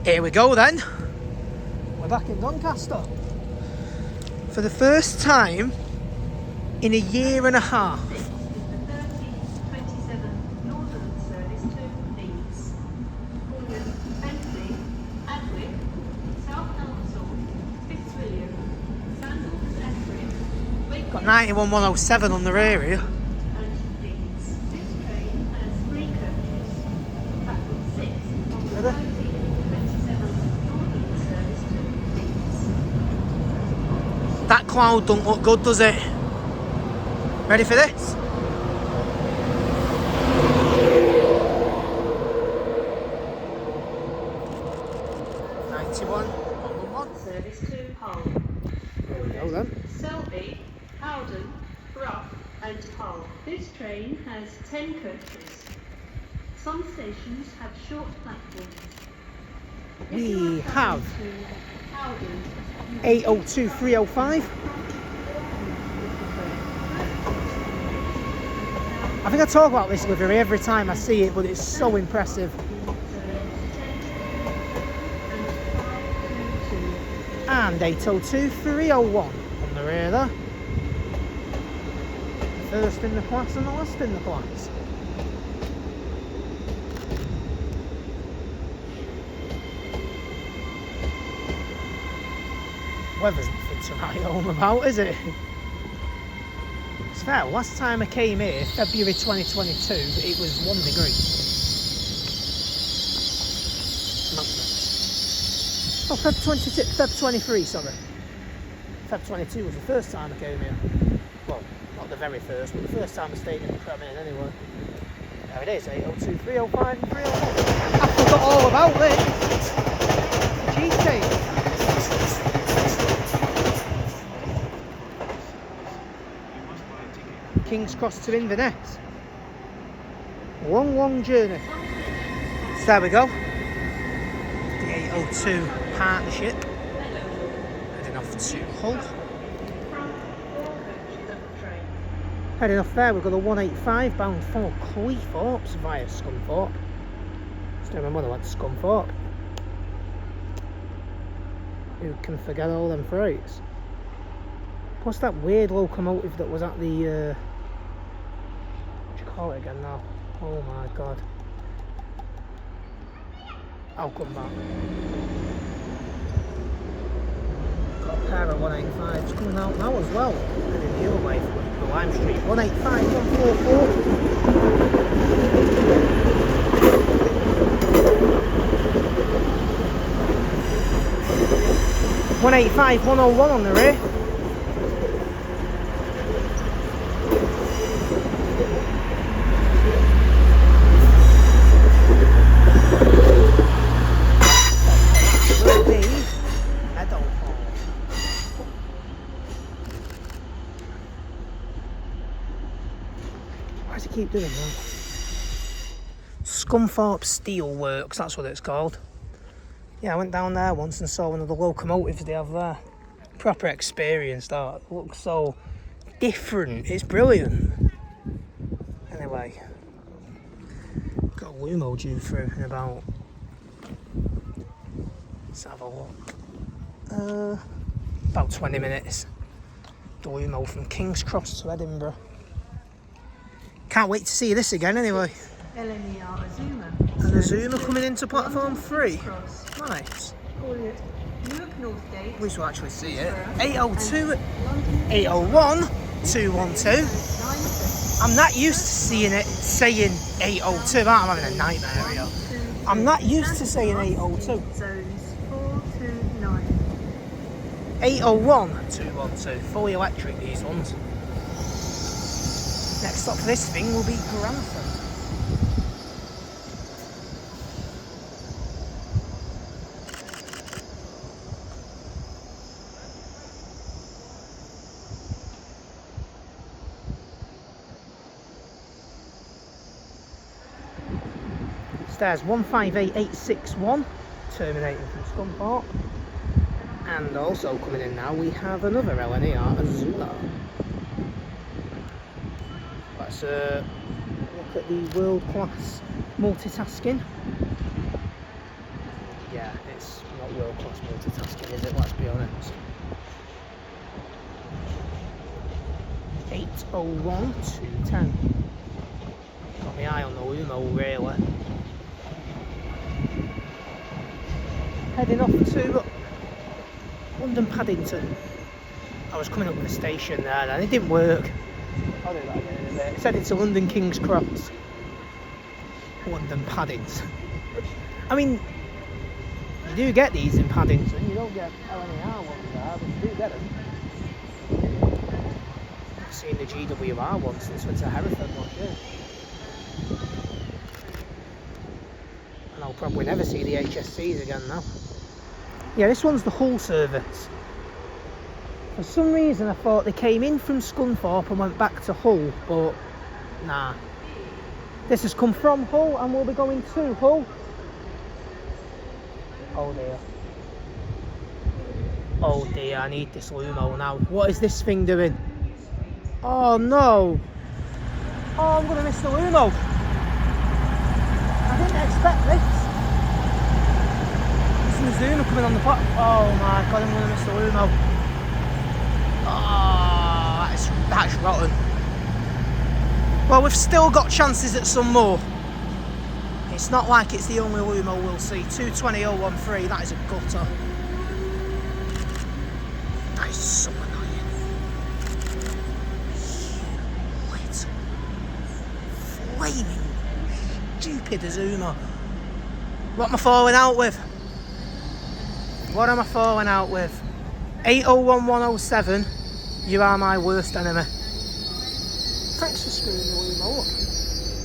Here we go then. We're back in Doncaster. For the first time in a year and a half. Got 91107 on the rear here. That cloud don't look good, does it? Ready for this? Service to Hull. There we go then. Selby, Howden, Brough and Hull. This train has 10 coaches. Some stations have short platforms. We have 802 305. I think I talk about this livery every time I see it, but it's so impressive. And 802 301 on the rear there. First in the class and the last in the class. Weather's nothing to write home about, is it? It's fair, last time I came here, February 2022, it was 1 degree. Oh, Feb 23, sorry. Feb 22 was the first time I came here. Well, not the very first, but the first time I stayed in the Premier anyway. There it is, 802, 305 and 301. I forgot all about this. GT. King's Cross to Inverness. Long journey. So there we go. The 802 partnership. Heading off to Hull. Heading off there, we've got the 185 bound for Cleethorpes via Scunthorpe. Still remember when I went to Scunthorpe. Who can forget all them freights? What's that weird locomotive that was at the what do you call it again now? Oh my god. I'll come back. Got a pair of 185s coming out now as well. Heading the other way from the Lime Street. 185, 144. 185, 101 on the rear. Why does he keep doing that? Scunthorpe Steelworks, that's what it's called. Yeah, I went down there once and saw one of the locomotives they have there. Proper experience, that. It looks so different. It's brilliant. Anyway, got a Lumo due through in about... Let's have a look. About 20 minutes. The Lumo from King's Cross to Edinburgh. Can't wait to see this again anyway. LNER Azuma. And Azuma coming into platform 3. Nice. At least we'll actually see it. 802, 801, 212. I'm not used to seeing it saying 802. I'm having a nightmare here. I'm not used to saying 802. Zones 4 to 9. 801, 212. Fully electric, these ones. Next stop for this thing will be Grantham. Stairs 158861, terminating from Scunthorpe. And also coming in now, we have another LNER Azuma. Let's look at the world class multitasking. yeah, it's not world-class multitasking, is it? Let's be honest. 801-210. Got my eye on the Lumo, really. Heading off to London Paddington. I was coming up with a station there and it didn't work. I'll do that again in a bit. It's heading to London King's Cross. London Paddington. I mean, you do get these in Paddington. You don't get LNER ones there, but you do get them. I've seen the GWR ones since went to Hereford last year. And I'll probably never see the HSTs again now. Yeah, this one's the Hull service. For some reason I thought they came in from Scunthorpe and went back to Hull, but nah. This has come from Hull and we'll be going to Hull. Oh dear. Oh dear, I need this Lumo now. What is this thing doing? Oh no. Oh, I'm going to miss the Lumo. I didn't expect this. There's the Zuma coming on the pot. Oh my god, I'm going to miss the Lumo. Oh, that's rotten. Well, we've still got chances at some more. It's not like it's the only Lumo we'll see. 220.013, that is a gutter. That is so annoying. Little flaming stupid Azuma. What am I falling out with? What am I falling out with? 801107, you are my worst enemy. Thanks for screwing the Lumo up.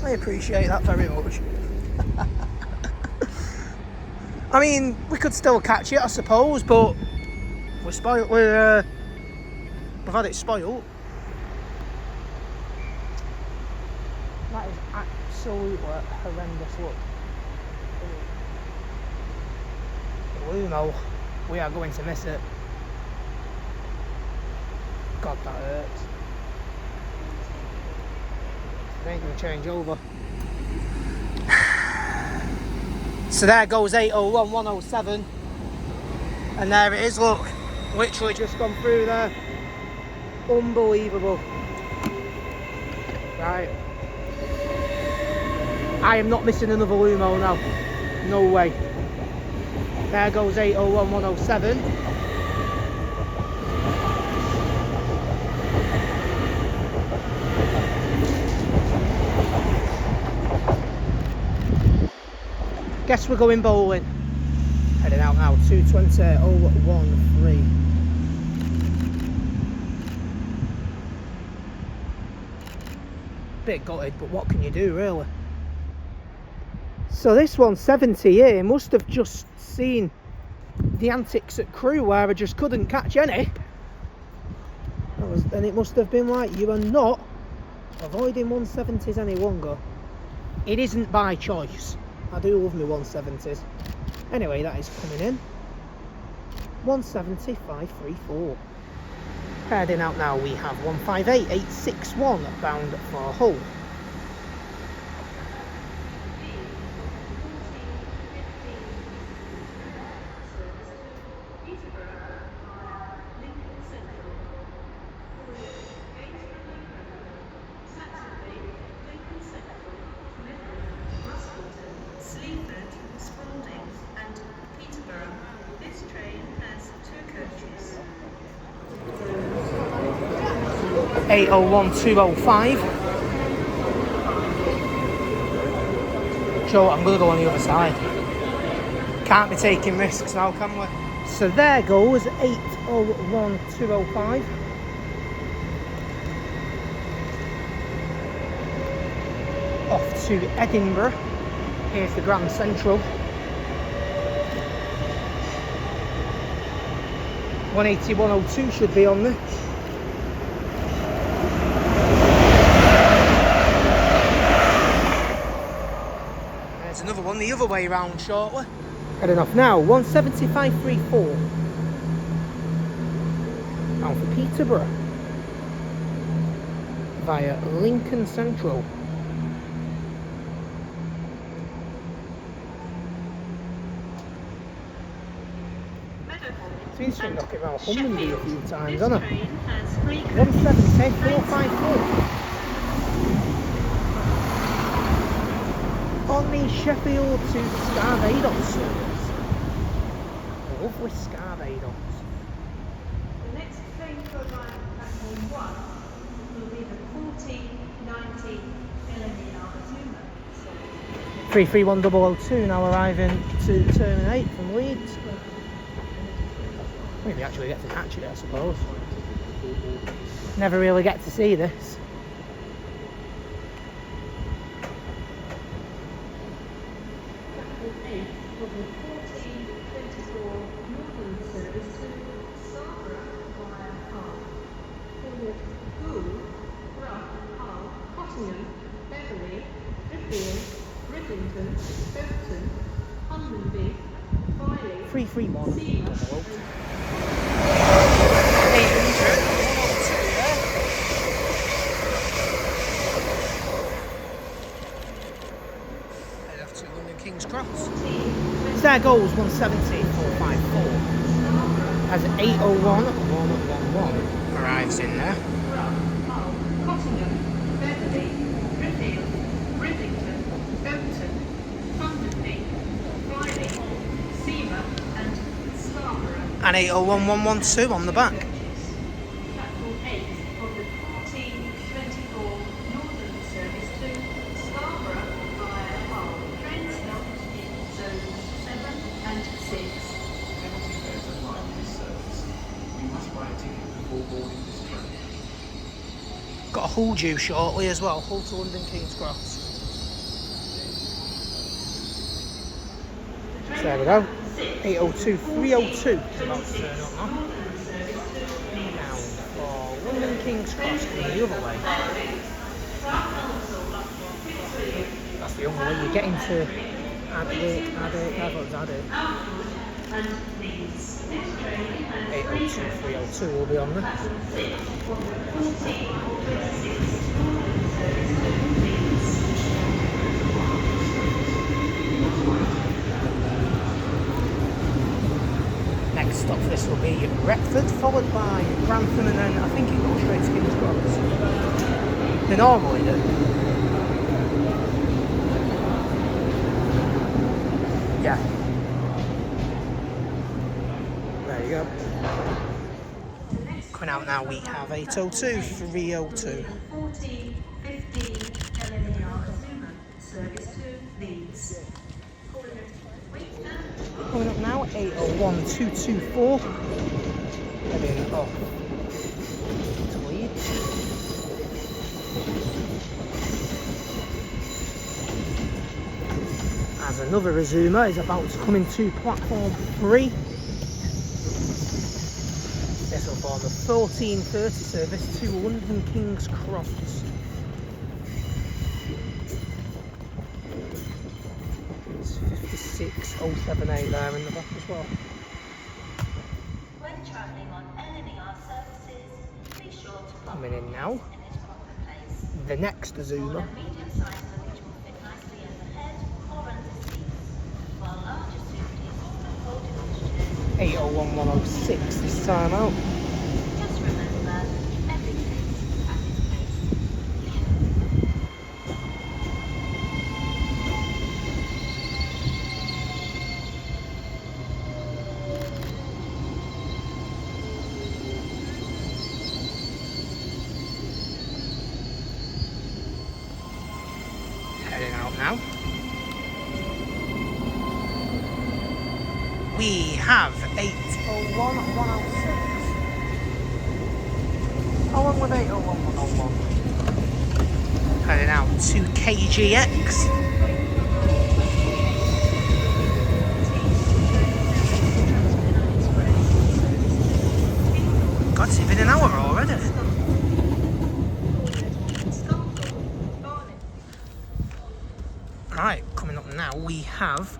I appreciate that very much. I mean, we could still catch it, I suppose, but we're spoiled. We've had it spoiled. That is absolutely horrendous look. The Lumo, we are going to miss it. God, that hurts. It ain't going to change over. So there goes 801107. And there it is, look. Literally just gone through there. Unbelievable. Right. I am not missing another Lumo now. No way. There goes 801107. Guess we're going bowling. Heading out now, 220.013. Bit gutted, but what can you do, really? So this 170 here must have just seen the antics at Crewe where I just couldn't catch any. And it must have been like, you are not avoiding 170s any longer. It isn't by choice. I do love my 170s. Anyway, that is coming in. 170.534. Heading out now, we have 158.861 bound for Hull. Sleaford, Spalding and Peterborough. This train has 2 coaches. 801205. So I'm going to go on the other side. Can't be taking risks now, can we? So there goes 801205. Off to Edinburgh. Here's the Grand Central. 180.102 should be on there. There's another one the other way round shortly. Heading off now, 170.534. Out for Peterborough. Via Lincoln Central. Seen String knock it round Hummingbee a few times, This hasn't it? train has 3 coaches. 170, 454. On the Sheffield to Scarvados service. Lovely Scarvados. The next train to arrive at platform 1 will be the 1490 LNER Zuma. 331002 now arriving to Terminal 8 from Leeds. Maybe actually get to catch it, I suppose. Never really get to see this. Platform 8 of the 1424 Northern service to Scarborough via Hull. For Goole, Rough, Hull, Cottingham, Beverley, Driffield, Rivington, Burton, Hunmanby, Filey, 331. Seamer, 800. Off to London King's Cross. There goes 170, 454. As 801, 111 arrives in there. Rough, Hull, Cottingham, Beverley, Driffield, Rivington, Burton, Hunmanby, Filey, Seamer, and Scarborough. And 801112 on the back. Platform 8 of the 1424 Northern service to Scarborough via Hull. Trains stopped in zones 7 and 6. Penalty fares apply to this service. You must buy a ticket before boarding this train. Got a Hull due shortly as well. Hull to London King's Cross. So there we go. 802, 302 is about to turn up now. Now for London King's Cross coming the other way. That's the only way you get into Adelaide, I thought it was Adelaide. 802, 302 will be on there. Next stop for this will be Retford, followed by Grantham, and then I think it goes straight to King's Cross. They normally do. Yeah. There you go. Coming out now, we have 802, 302. 1415 LNER Zuma service to Leeds. Coming up now, 801224. Heading off to Leeds. As another Azuma is about to come into platform 3. This will form the 1430 service to London King's Cross. It's 56078 there in the back as well. When travelling on LNER services, be sure to Coming in now, in its proper place. the next Azuma. Medium-sized luggage will fit nicely overhead or under seats, while larger suitcases can hold in chairs. 801106 this time out. Just remember, everything has its place. Heading out now. We have 801106. How long with 801101? Heading out to KGX. God, it's been an hour already. Right, coming up now, we have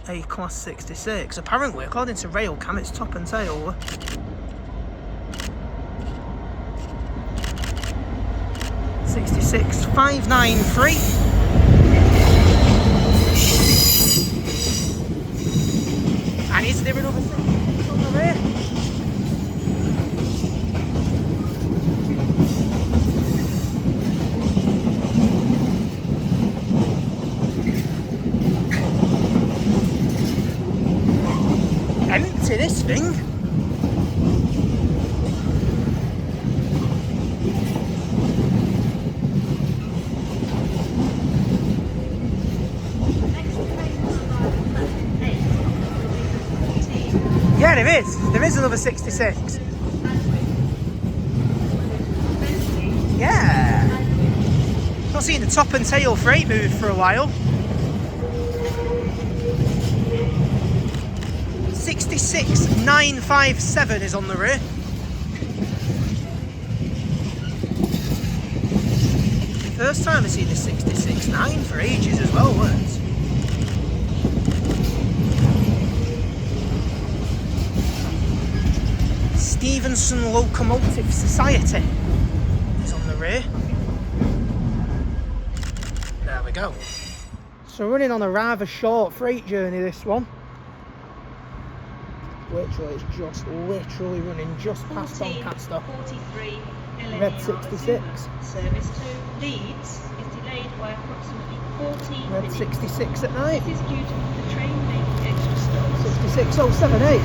a Class 66. Apparently, according to Railcam, it's top and tail. 66593. And is there another 66 on the rear. Empty this thing. Yeah, there is. There is another 66. Yeah. Not seen the top and tail freight move for a while. 66957 is on the rear. First time I've seen the 669 for ages as well, wasn't it? Stevenson Locomotive Society is on the rear. There we go. So running on a rather short freight journey, this one. Literally, it's just literally running just past Doncaster. 43 Red 66. Service to Leeds is delayed by approximately 14 Red minutes. 66 at night. This is due to the train making extra stops. 66078.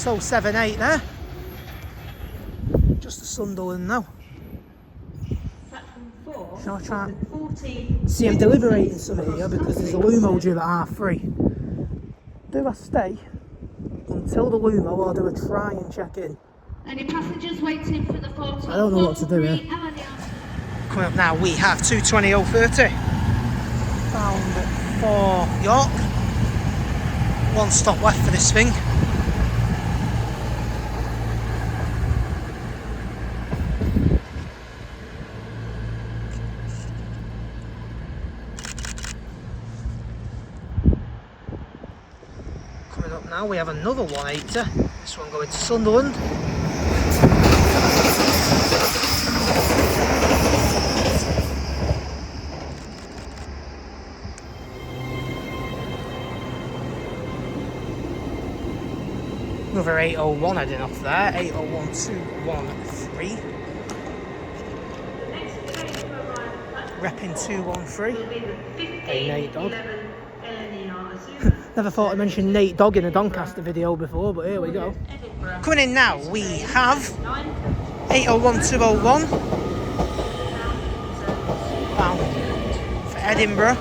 Oh, 78 there. Just the Sunderland now. Platform 4. Shall I try? 14. See, I'm deliberating some here because there's a Lumo due at 3:30. Do I stay until the Lumo or do I try and check in? Any passengers waiting for the 14? I don't know what to do here. Coming up now, we have 220.030. Bound for York. One stop left for this thing. Coming up now, we have another 180. This one going to Sunderland. Another 801 heading off there, 801213. Repping 213. Hey, Nate Dog. Never thought I'd mention Nate Dog in a Doncaster video before, but here we go. Coming in now, we have 801201. Bound for Edinburgh.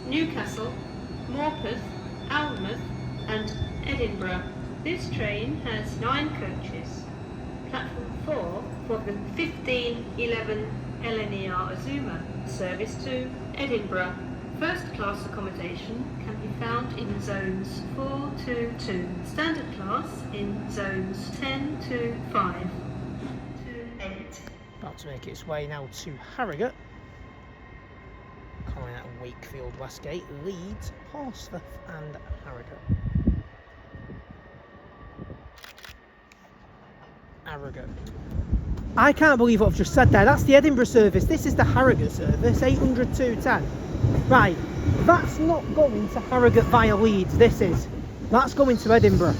Newcastle, Morpeth, Alnmouth and Edinburgh. This train has 9 coaches. Platform 4 for the 1511 LNER Azuma service to Edinburgh. First class accommodation can be found in zones 4 to 2. Standard class in zones 10 to 5 to 8. About to make its way now to Harrogate. Coming out of Wakefield, Westgate, Leeds, Horsforth and Harrogate. I can't believe what I've just said there. That's the Edinburgh service. This is the Harrogate service, 800-210. Right, that's not going to Harrogate via Leeds, this is. That's going to Edinburgh.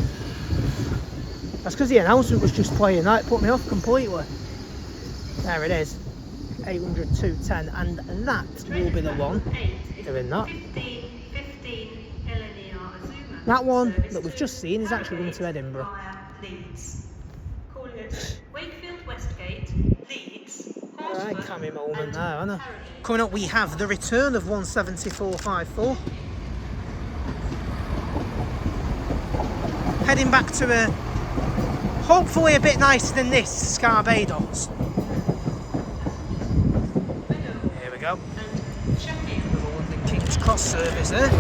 That's because the announcement was just playing. That put me off completely. There it is. 800-210, and that will be the one doing that. That one that we've just seen is actually going to Edinburgh. Wakefield, Westgate, Leeds, Alright, Right, Cammy moment there, isn't it? Coming up, we have the return of 174.54. Heading back to a, hopefully a bit nicer than this, Scarbados. Here we go. The London King's Cross service there. 800.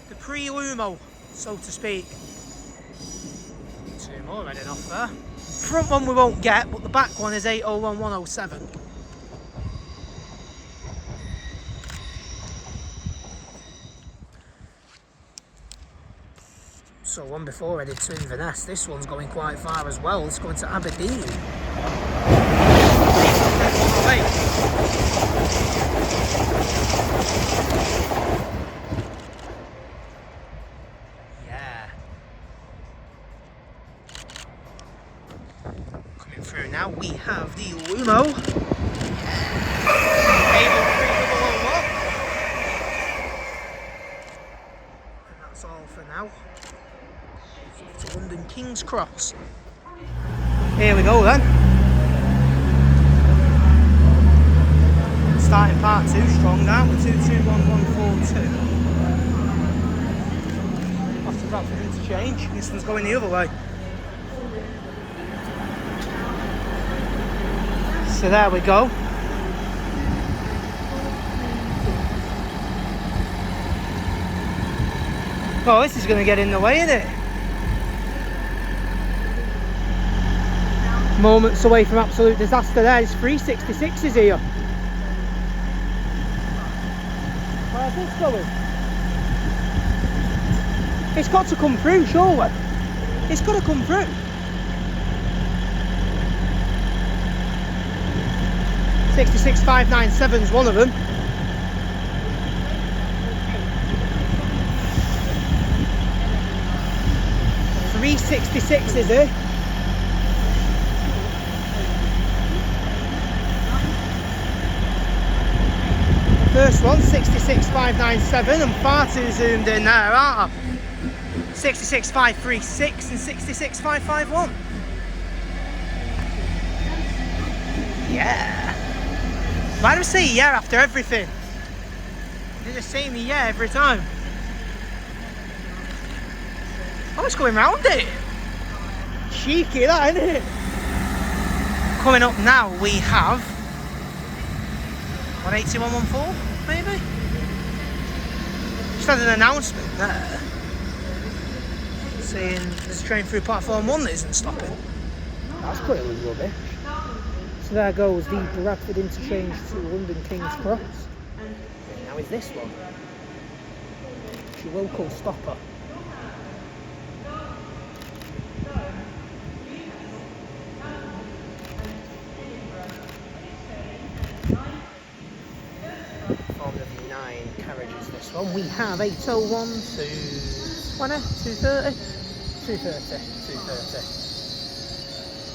The pre-Lumo, so to speak. Two more heading off there. Front one we won't get, but the back one is 801107. So one before headed to Inverness. This one's going quite far as well. It's going to Aberdeen. Yeah. Coming through now, we have the Lumo. And that's all for now. To London King's Cross. Here we go then. Starting part 2 strong now with 221142. After Bradford interchange, this one's going the other way. So there we go. Oh, this is going to get in the way, isn't it? Moments away from absolute disaster there. It's 366 is here. Where's this going? It's got to come through, surely. It's got to come through. $66,597 is one of them. $366 is it? First one, 66,597. I'm far too zoomed in there, aren't I? 66,536 and 66,551. Yeah. Why do I say yeah after everything? They just say me yeah every time. Oh, it's going round it. Cheeky that, isn't it? Coming up now, we have 18114, maybe? Just had an announcement there saying there's a train through platform 1 that isn't stopping. That's clearly rubbish. So there goes the Bradford interchange to London King's Cross. And now is this one. It's your local stopper. Formed of 9 carriages this one. We have 801 to 230.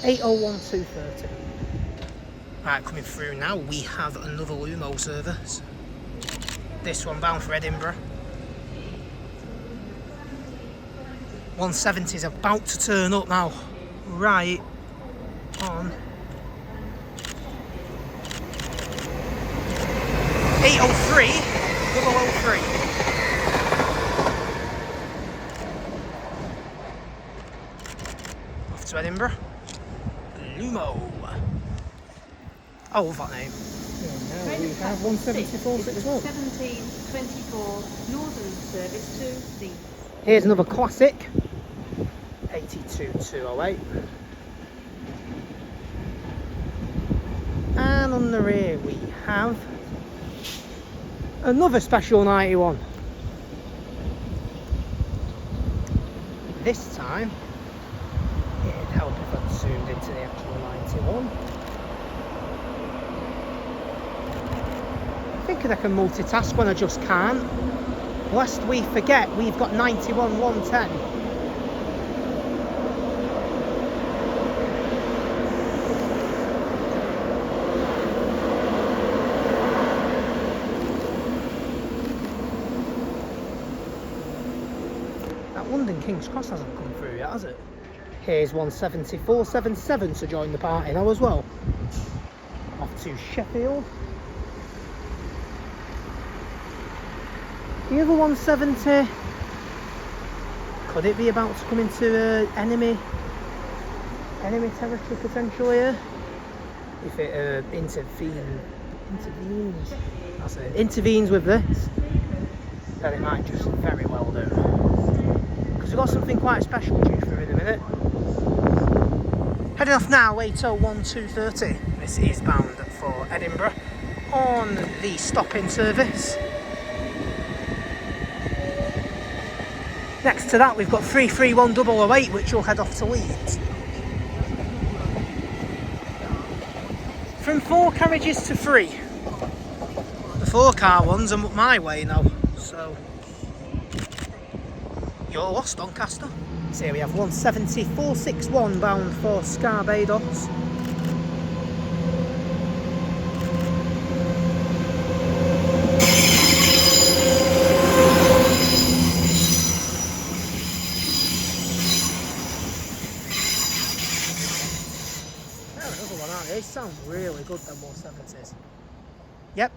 801 230. Right, coming through now, we have another Lumo service. This one bound for Edinburgh. 170 is about to turn up now. Right on 803 003. Off to Edinburgh. Lumo. I love that name. Yeah, now we have 174.61. 1724 Northern service to the. Here's another classic. 82208. And on the rear we have another special 91. This time it'd help if I'd zoomed into the actual 91. Thinking I can multitask when I just can't. Lest we forget, we've got 91 110. London King's Cross hasn't come through yet, has it? Here's 174.77 to join the party now as well. Off to Sheffield. The other 170. Could it be about to come into enemy territory potentially here? If it intervenes, that's it, intervenes with this, then it might just very well do. Because we've got something quite special due through in a minute. Heading off now, 8:01:2:30. This is bound for Edinburgh on the stop-in service. Next to that, we've got 331-008, which will head off to Leeds. From 4 carriages to 3. The 4-car ones are my way now, so you're lost, Doncaster. So here we have 174.61 bound for Scarbados. They sound really good, them 170s. Yep,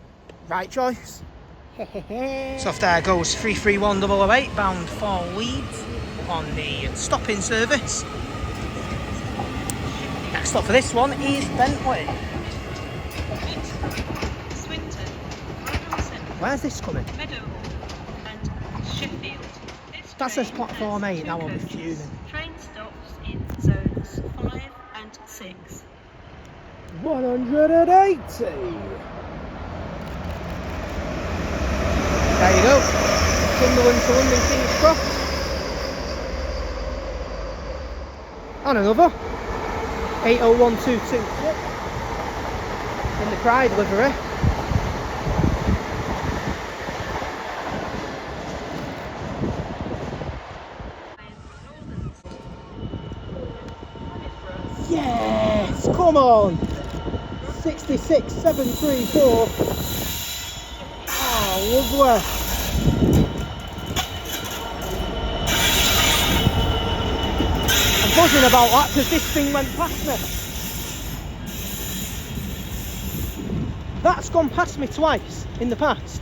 right choice. So off there goes 331-008 bound for Leeds on the stop-in service. Next stop for this one is Bentley. Swinton, Where's this coming? Meadowhall and Sheffield. This That says train platform has 8, two that will be coaches. fuming. Train stops in zones 5 and 6. 180. There you go. Sunderland to London King's Cross. And another 8:01:2:26 in the Pride livery. Yes, come on. 66.734. Oh, lovely. I'm buzzing about that because this thing went past me. That's gone past me twice in the past.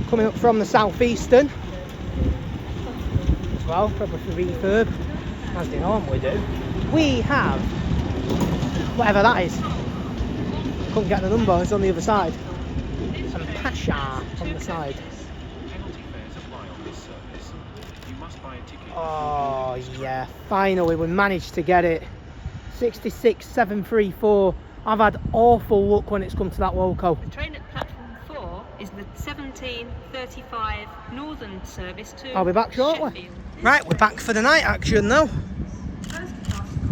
Coming up from the southeastern as well, probably for refurb, as they normally do. We have whatever that is. Couldn't get the number, it's on the other side. And Pasha on the side. Penalty fares apply on this service. You must buy a ticket. Oh yeah, finally we managed to get it. 66.734. I've had awful luck when it's come to that loco. The train at platform 4 is the 17:35 Northern service to I'll be back shortly. Sheffield. Right, we're back for the night action now.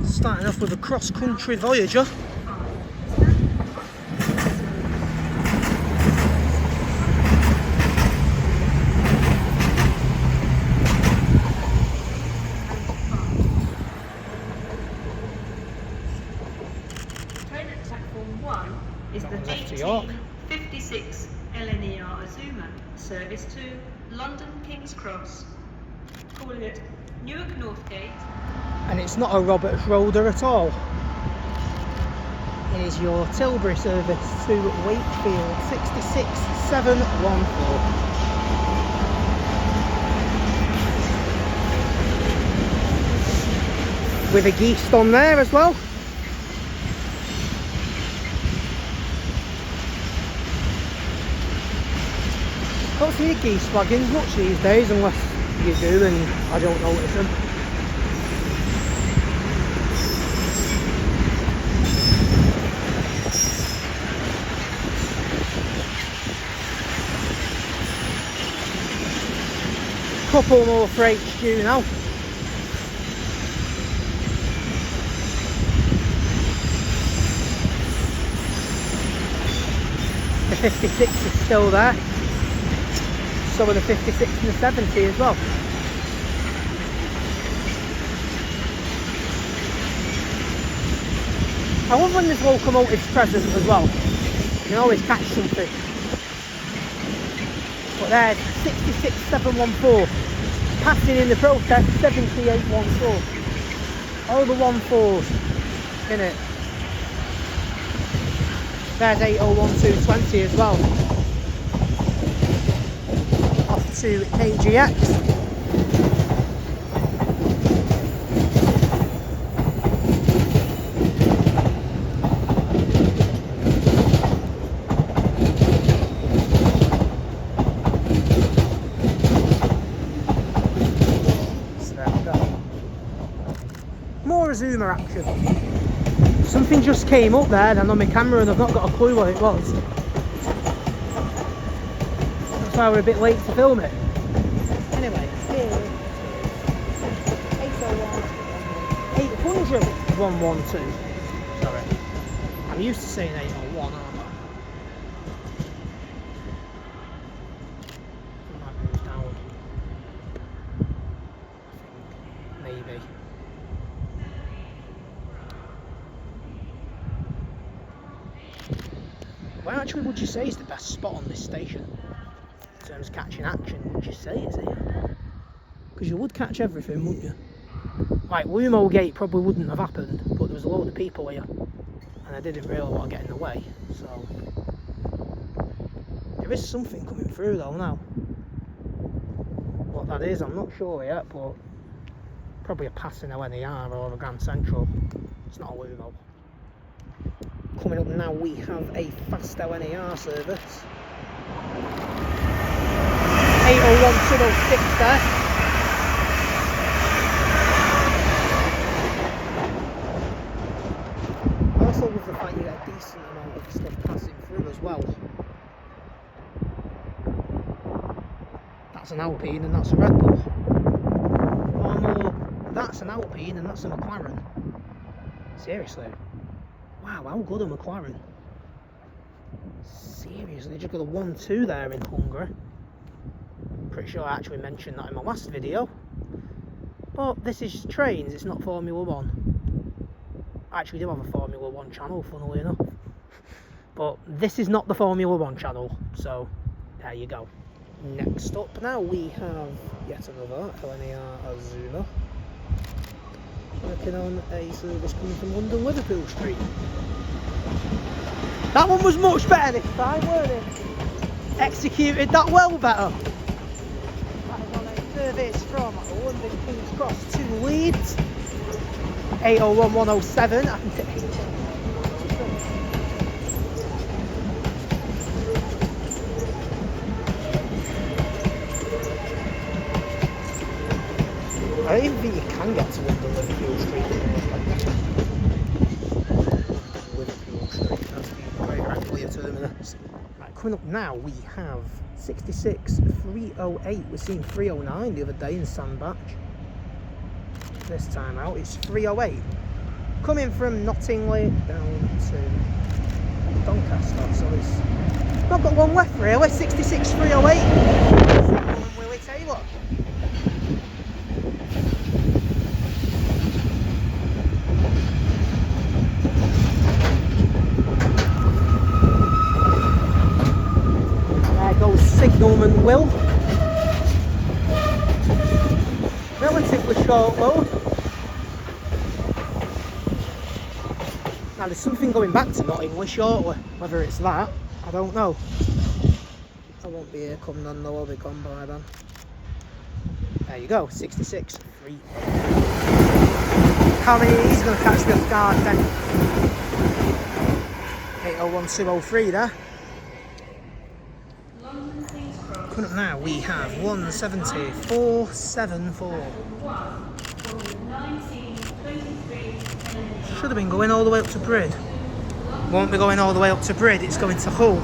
Starting off with a cross-country Voyager. Train at platform 1 is the That one's off to York. 1856 LNER Azuma service to London King's Cross. Calling it Newark Northgate. And it's not a Robert Schroeder at all. It is your Tilbury service to Wakefield, 66.714. With a geese on there as well. Don't see geese wagons much these days unless you do and I don't notice them. Couple more freights due now. The 56 is still there. So are the 56 and the 70 as well. I love when there's locomotives present as well. You can always catch something. But There's 66714. Passing in the process 7814. All the 1-4s in it. There's 801220 as well. Off to KGX. Zoomer action. Something just came up there and on my camera and I've not got a clue what it was. That's why we're a bit late to film it. Anyway, here 800 112. Sorry. I'm used to saying 801, aren't I? That moves down. Maybe. Where actually would you say is the best spot on this station? In terms of catching action, would you say is here? Because you would catch everything, wouldn't you? Like, Lumo Gate probably wouldn't have happened, but there was a load of people here. And I didn't really want to get in the way, so... There is something coming through though now. What that is, I'm not sure yet, but... Probably a passing LNER or a Grand Central. It's not a Lumo. Coming up now, we have a fast LNER service. 801206 there. Also with the fact you get a decent amount of stuff passing through as well. That's an Alpine and that's a Red Bull. Or more, that's an Alpine and that's a McLaren. Seriously. Wow, how good a McLaren. Seriously, just got a 1-2 there in Hungary. Pretty sure I actually mentioned that in my last video. But this is trains, it's not Formula 1. I actually do have a Formula 1 channel, funnily enough. But this is not the Formula 1 channel, so there you go. Next up now we have yet another LNER Azuma. Working on a service coming from London Liverpool Street. That one was much better this time, weren't it? Executed that well better. That is on a service from London King's Cross to Leeds. 801107. I can take I don't even think you can get to London Liverpool Street. Liverpool Street, that's the great Anglia terminus. Right, coming up now we have 66308. We've seen 309 the other day in Sandbach. This time out it's 308. Coming from Nottingley down to Doncaster, so it's not got one left really. 66308. Willie Taylor. Signalman Will. Relatively short load. Now there's something going back to Nottingley shortly. Whether it's that, I don't know. I won't be here come then though, I'll be gone by then. There you go, 66. 3. How many of these are going to catch me off guard then? 801203 there. Coming up now we have 170,474. Should have been going all the way up to Brid. Won't be going all the way up to Brid, it's going to Hull.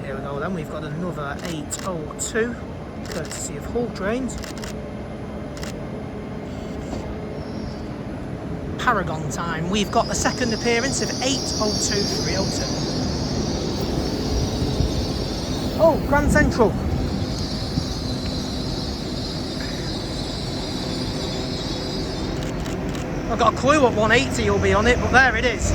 Here we go then, we've got another 802. Courtesy of Hull Trains. Paragon time. We've got the second appearance of 802302. Oh, Grand Central. I've got a clue what 180 will be on it, but there it is.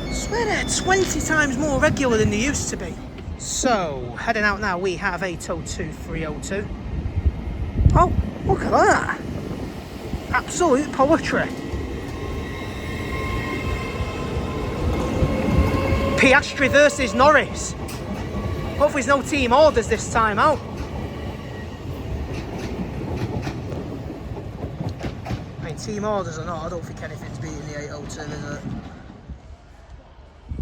I swear they're 20 times more regular than they used to be. So, heading out now, we have 802 302. Oh, look at that. Absolute poetry. Piastri versus Norris. Hopefully there's no team orders this time out. I mean, team orders or not, I don't think anything's beating the 802, is it?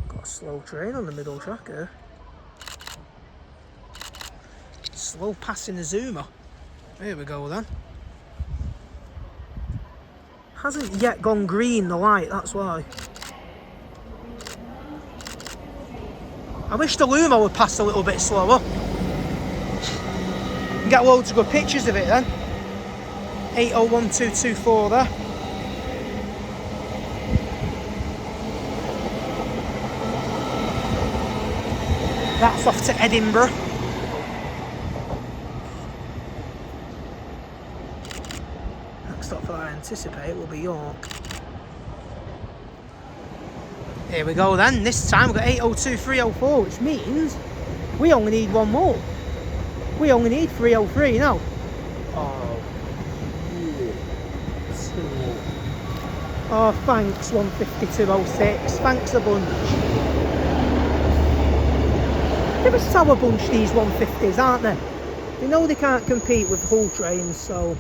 Got a slow train on the middle track here. Slow passing the Zoomer. Here we go then. Hasn't yet gone green, the light, that's why. I wish the Lumo would pass a little bit slower. You can get loads of good pictures of it then. 801224 there. That's off to Edinburgh. Next stop that I anticipate will be York. Here we go then, this time we've got 802 304, which means we only need one more. We only need 303 now. Oh, oh thanks 15206, thanks a bunch. They're a sour bunch, these 150s, aren't they? They know they can't compete with Hull trains, so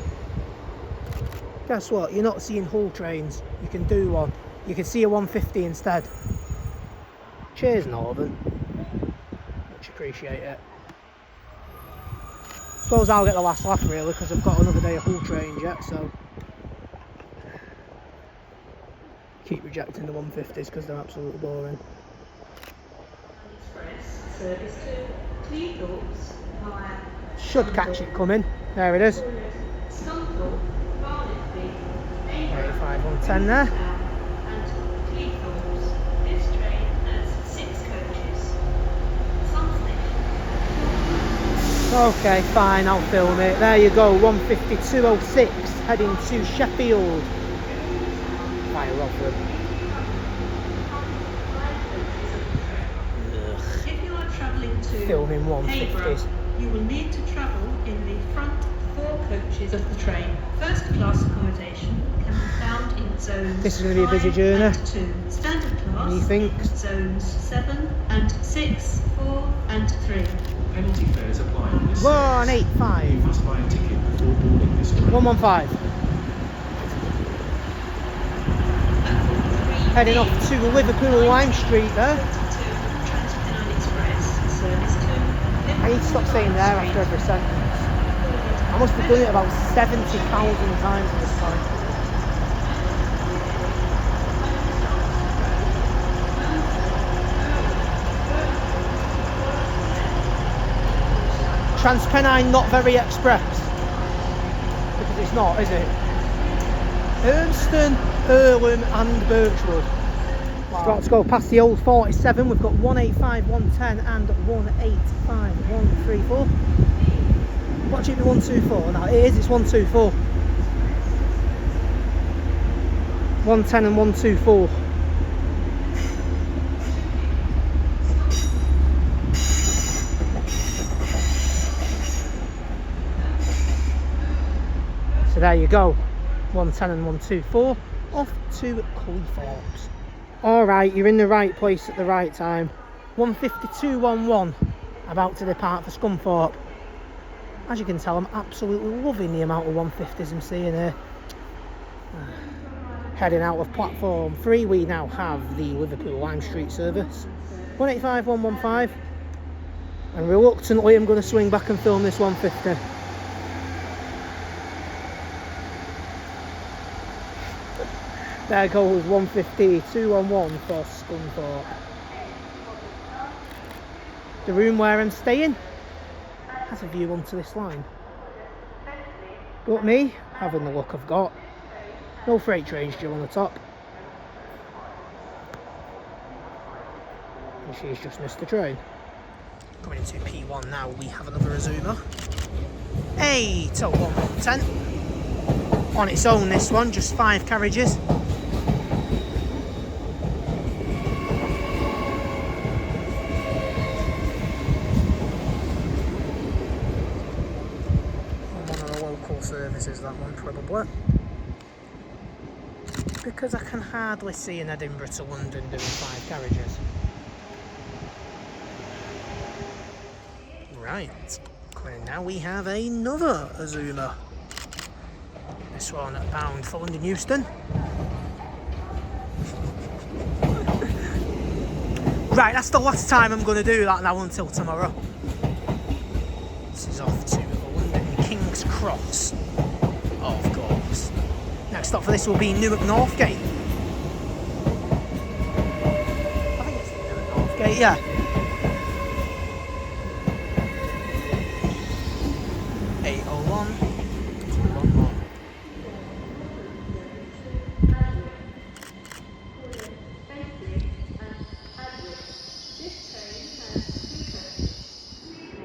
guess what, you're not seeing Hull trains, you can do one. You can see a 150 instead. Cheers, Northern. Much appreciate it. Suppose I'll get the last laugh really, because I've got another day of Hull trains yet, so keep rejecting the 150s because they're absolutely boring. Express service to Cleethorpes via Should catch it coming. There it is. Scunthorpe, Barnetby, 85 110 there. and Cleethorpes. This train has 6 coaches. Something. Okay, fine, I'll film it. There you go, 152.06 heading to Sheffield. Fire off them. If you are travelling to Filming 150s. Hayborough, you will need to travel in the front 4 coaches of the train. First class accommodation can be found in zones This is going to be a busy 5 journey. and 2. Standard class, Methinks. zones 7 and 6, 4 and 3. Penalty fares apply on this service. 185. You must buy a ticket before boarding this train. 115. Heading off to Liverpool Lime Street there. I need to stop saying there after every sentence. I must have done it about 70,000 times at this point. Transpennine not very express. Because it's not, is it? Urmston, Earlham and Birchwood. Wow. Got to go past the old 47. We've got 185, 110 and 185, 134. Watch it be 124. No, it is, it's 124. 110 and 124. So there you go. 110 and 124. Off to Cleethorpes. Alright, you're in the right place at the right time. 152.11, about to depart for Scunthorpe. As you can tell, I'm absolutely loving the amount of 150s I'm seeing here. Heading out of platform 3, we now have the Liverpool Lime Street service. 185, 115. And reluctantly, I'm going to swing back and film this 150. There goes 150, 211 for Scunthorpe. The room where I'm staying has a view onto this line. But me, having the look I've got, no freight train still on the top. And she's just missed the train. Coming into P1 now, we have another Azuma. 801 110. On its own, this one, just 5 carriages. One of the local services, that one probably. Because I can hardly see an Edinburgh to London doing 5 carriages. Right, now we have another Azuma. This one bound for London Euston. Right, that's the last time I'm going to do that now until tomorrow. This is off to London King's Cross, of course. Next stop for this will be Newark Northgate. I think it's Newark Northgate, yeah.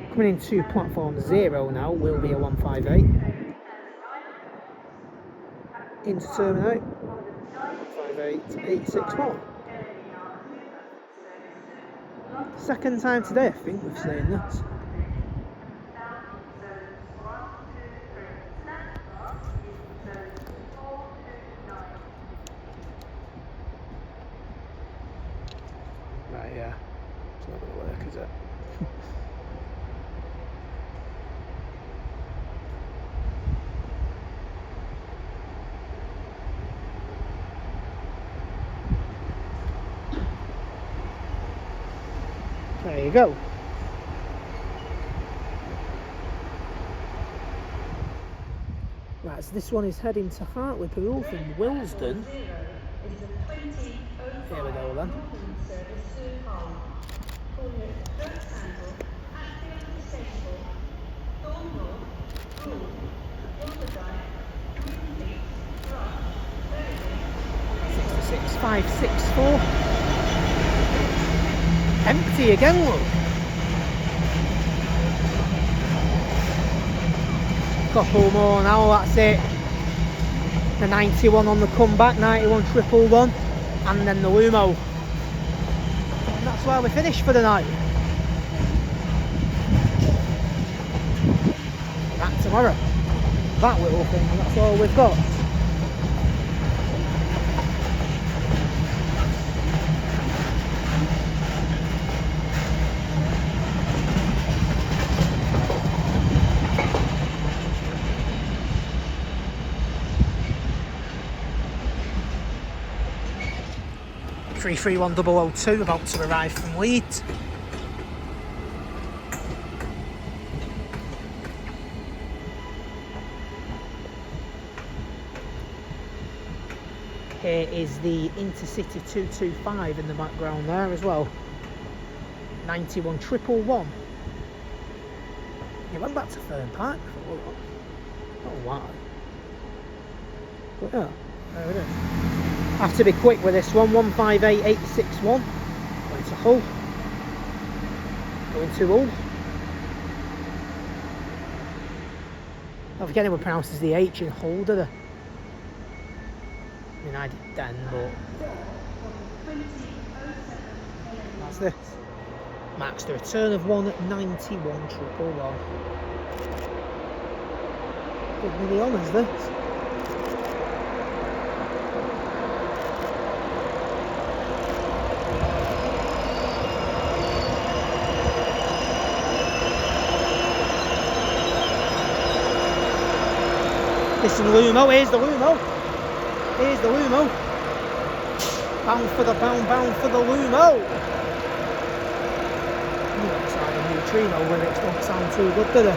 Coming into platform 0 now will be a 158. Into terminate 158.861. Second time today I think we've seen this. Right, yeah. It's not going to work, is it? There you go. Right, so this one is heading to Hartlepool from Willesden. Here we go then. Six 564. Empty again, look. Couple more now, that's it. The 91 on the comeback, 91 111, and then the Lumo. And that's where we finish for the night. Back tomorrow. That little thing, and that's all we've got. Three 331 about to arrive from Leeds. Here is the Intercity 225 in the background there as well. 91 111. It went back to Fern Park for a while. Not a while. But yeah, there it is. Have to be quick with this one. 158861. Going to Hull. Going to Hull. I forget anyone pronounces the H in Hull, do they? I mean, I did then, but that's this. Marks the return of one at 91 111. Give me the honours, this. Listen, Lumo, here's the Lumo. Here's the Lumo. Bound for the Lumo. Looks like a new Trino lyrics don't sound too good, do they?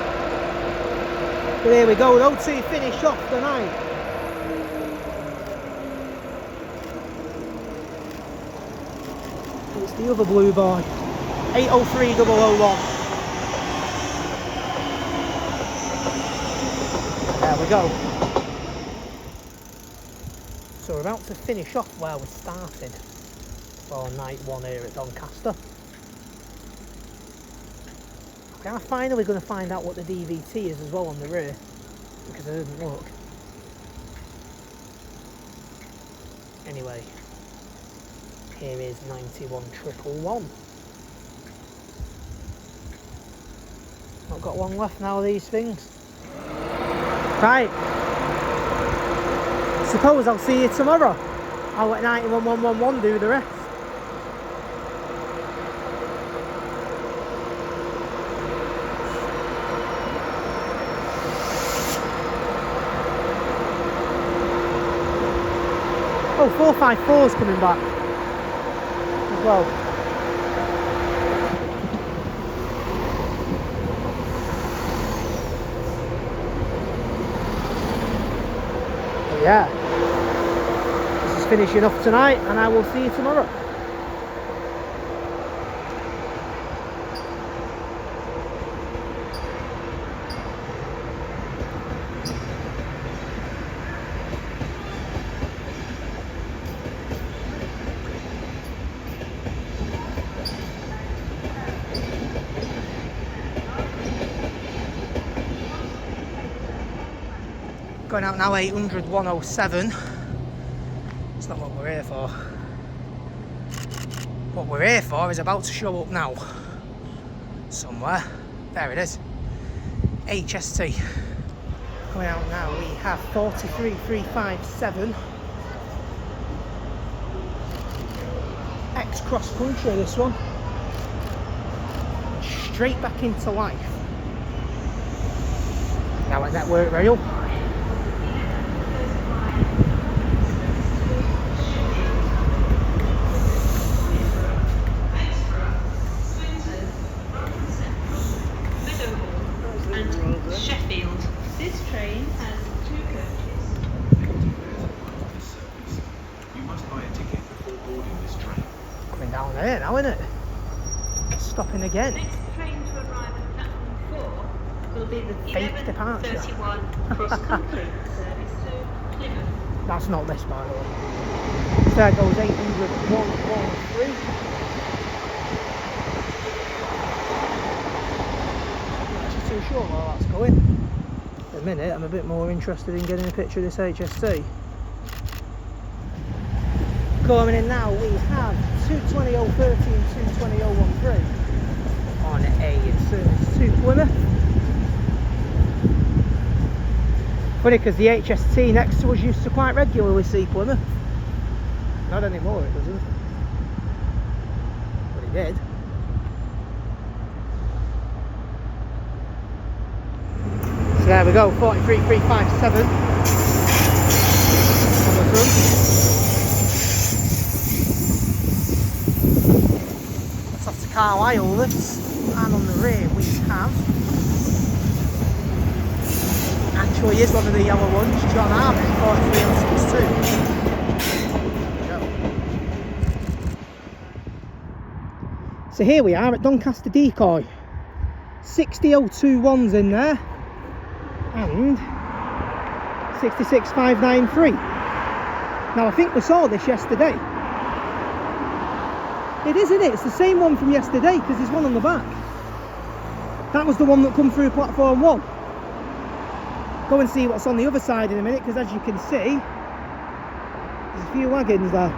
But here we go, though, to finish off the night. It's the other blue boy. 803001. There we go. So we're about to finish off where we started for night 1 here at Doncaster. Okay, I'm finally going to find out what the DVT is as well on the rear, because I didn't look. Anyway, here is 91111. Not got one left now of these things. Right. Suppose I'll see you tomorrow. I'll let 91111 do the rest. Oh, 454's coming back as well. But yeah, this is finishing off tonight, and I will see you tomorrow. Going out now, 800 107. It's not what we're here for. What we're here for is about to show up now. Somewhere. There it is. HST. Going out now, we have 43357. X cross country, this one. Straight back into life. Now at network rail. Sheffield. This train has 2 coaches. You must buy a ticket before boarding this train. Coming down there now, isn't it? Stopping again. Next train to arrive at platform 4 will be the Fake departure. 11:31 cross-country service to Plymouth. That's not this, by the way. There goes 800 113. Too sure where that's going. In a minute, I'm a bit more interested in getting a picture of this HST. Coming in now, we have 220.030 and 220.013 on a service to Plymouth. Funny because the HST next to us used to quite regularly see Plymouth. Not anymore, it doesn't. But it did. So there we go, 43357 on the front. That's off to Carlisle this, and on the rear we have, actually is one of the yellow ones, John Harvey, 43062. So here we are at Doncaster Decoy. 60021's in there. And 66593. Now I think we saw this yesterday. It is, isn't it? It's the same one from yesterday because there's one on the back. That was the one that come through platform 1. Go and see what's on the other side in a minute, because as you can see, there's a few wagons there.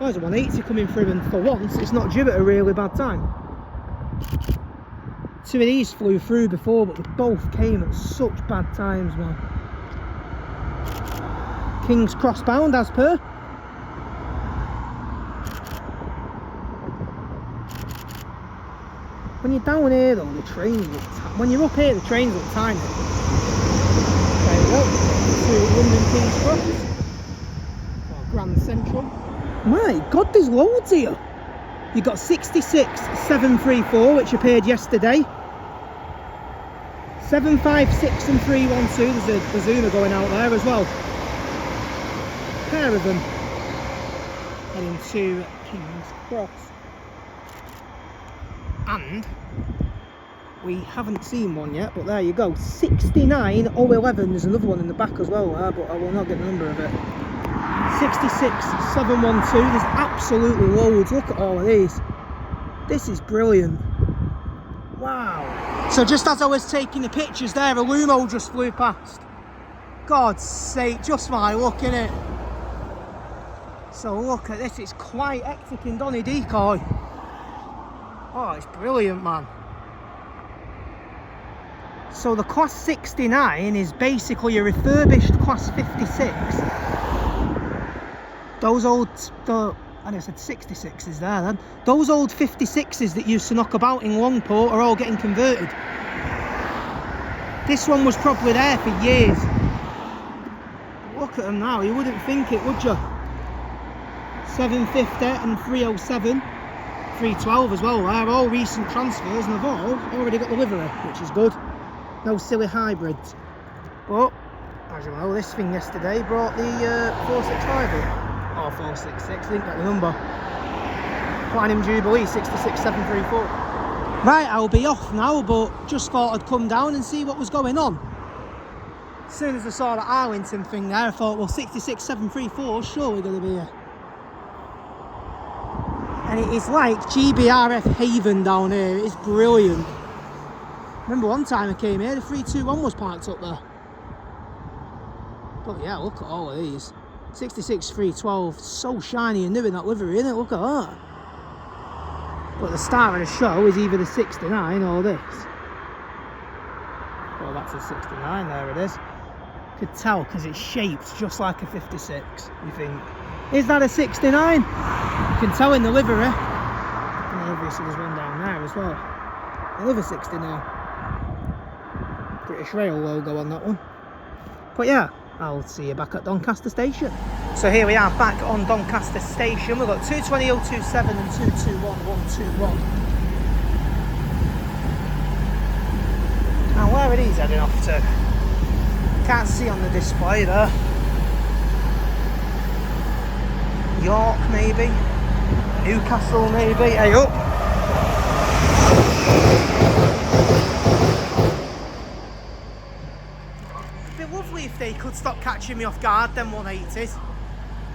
Oh, there's a 180 coming through, and for once it's not due at a really bad time. 2 of these flew through before, but they both came at such bad times, man. King's Cross bound as per. When you're down here though, the trains look when you're up here, the trains look tiny. There we go. To London King's Cross. Or Grand Central. My God, there's loads here. You've got 66734, which appeared yesterday. 756 and 312. There's a Zoomer going out there as well. Pair of them heading to King's Cross. And we haven't seen one yet, but there you go. 69011. There's another one in the back as well there, but I will not get the number of it. 66712. There's absolutely loads. Look at all of these. This is brilliant. Wow. So just as I was taking the pictures there, a Lumo just flew past. God's sake, just my luck, innit? So look at this, it's quite hectic in Donny Decoy. Oh, it's brilliant, man. So the Class 69 is basically a refurbished Class 56. Those old, I said 66s there then. Those old 56s that used to knock about in Longport are all getting converted. This one was probably there for years. Look at them now, you wouldn't think it, would you? 750 and 307, 312 as well. They're all recent transfers and they've all already got the livery, which is good. No silly hybrids. But, as you know, this thing yesterday brought the 465 in. Or 466, didn't get the number. Platinum Jubilee 66734. Right, I'll be off now, but just thought I'd come down and see what was going on. As soon as I saw the Arlington thing there, I thought, well, 66734 surely going to be here. And it is like GBRF Haven down here. It's brilliant. Remember one time I came here, the 321 was parked up there. But yeah, look at all of these. 66 312, so shiny and new in that livery, isn't it? Look at that. But the star of the show is either the 69 or this. Well, that's a 69, there it is. Could tell because it's shaped just like a 56. You think, is that a 69? You can tell in the livery. And obviously there's one down there as well. Another 69. British Rail logo on that one. But yeah, I'll see you back at Doncaster Station. So here we are back on Doncaster Station. We've got 220027 and 221121. Now where are these heading off to? Can't see on the display there. York maybe? Newcastle maybe? Hey up! It'd be lovely if they could stop catching me off guard, them 180s.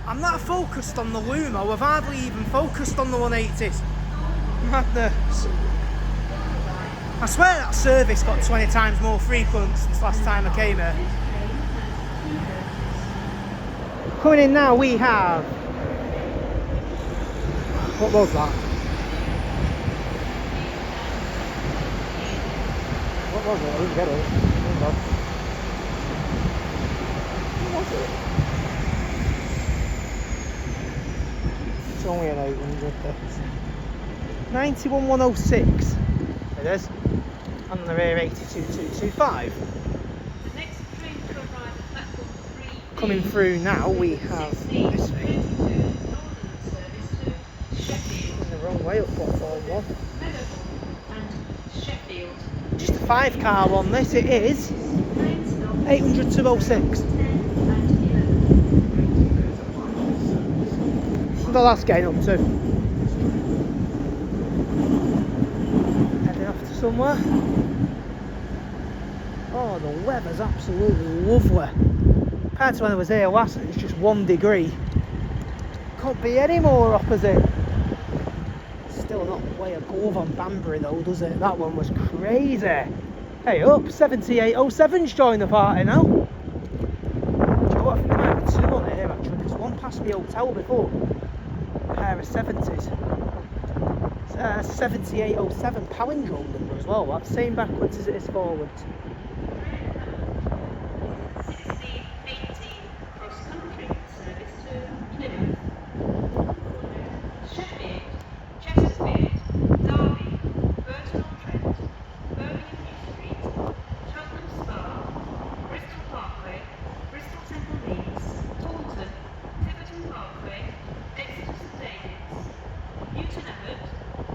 I'm not focused on the Lumo, I've hardly even focused on the 180s. Madness. I swear that service got 20 times more frequent since last time I came here. Coming in now we have... What was that? What was it? I didn't get it. Hold on. What was it? It's only an 800 this. 91106. It is. And on the rear 82225. The next train to arrive at platform 3. Coming through now we have this thing. Northern service to Sheffield, In the wrong way up platform 1. Meadowhall and Sheffield. Just a 5-car one this, it is. 800 206. Well, that's getting up to. Heading off to somewhere. Oh, the weather's absolutely lovely. Compared to when I was here last, it's just 1 degree. Can't be any more opposite. Still not way a glove on Banbury though, does it? That one was crazy. Hey up, 7807's joined the party now. Do you know what? I think there might be 2 on here actually, because one passed the hotel before. A pair of 70s. 7807 palindrome number as well. That's same backwards as it is forwards. 1618 cross-country service to Plymouth. Sheffield, Chesterfield, Derby, Burton-on-Trent, Birmingham New Street, Cheltenham Spa, Bristol Parkway, Bristol Temple Meads, Taunton, Tiverton Parkway, Exeter St David's, Newton Abbot,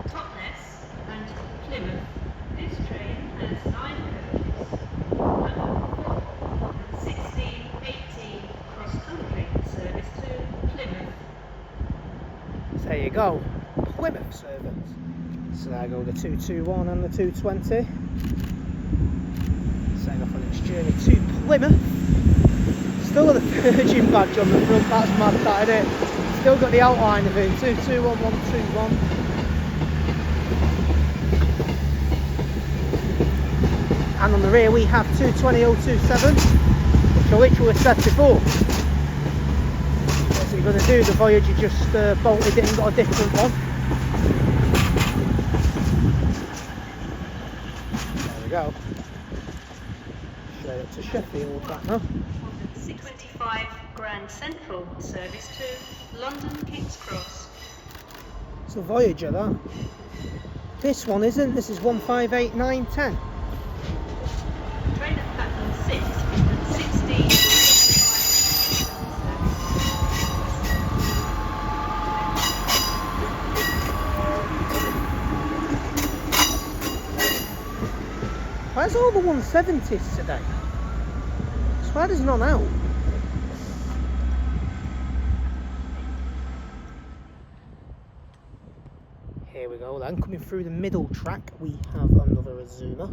Totnes and Plymouth. This train has 9 coaches. Number 1618 cross-country service to Plymouth. So there you go, Plymouth service. So there go the 221 and the 220. Setting off on its journey to Plymouth. Still got the Virgin badge on the front, that's mad that, isn't it? Still got the outline of it, 221121. And on the rear we have 220027, which I literally said before. There's you're going to do the voyage, you just bolted it and got a different one. There we go. Straight up to Sheffield that now. 625 Grand Central service to London King's Cross. It's a Voyager that. This one isn't, this is 158910. Train at platform 6 and 16. Where's all the 170s today? I swear there's none out. Here we go then, coming through the middle track we have another Azuma.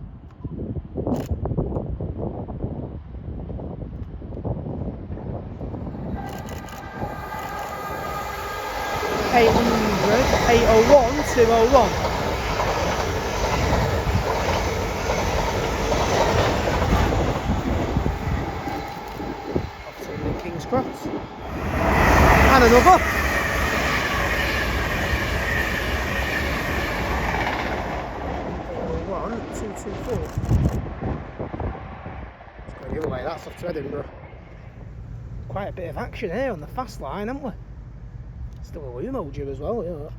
$800, 801, 201. King's Cross. And another. One, 224. Let's go the other way, that's off to Edinburgh. Quite a bit of action here on the fast line, haven't we? Still a Lumo due as well, yeah.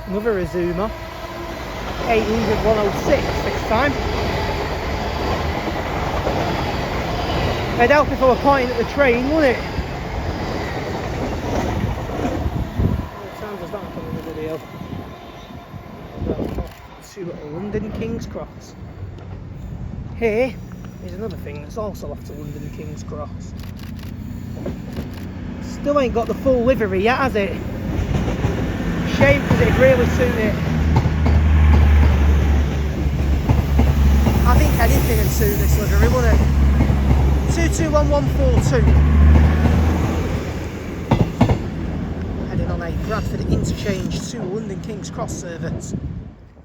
Another Azuma. 800, 106 this time. It'd help if I were pointing at the train, wouldn't it? How many times has that happened in the video? To London King's Cross. Here is another thing that's also off to London King's Cross. Still ain't got the full livery yet, has it? Shame, because it'd really suit it. I think anything would suit this livery, wouldn't it? 221142. Heading on a Bradford interchange to London King's Cross service.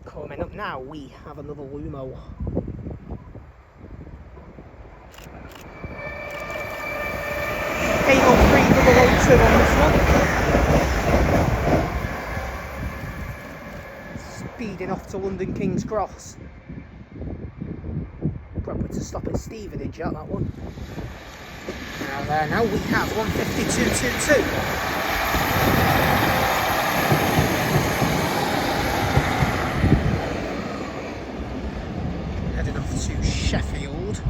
Coming up now, we have another Lumo. $803 002 on this one. Speeding off to London King's Cross. Proper to stop at Stevenage at that one. Now we have 152.22. Heading off to Sheffield.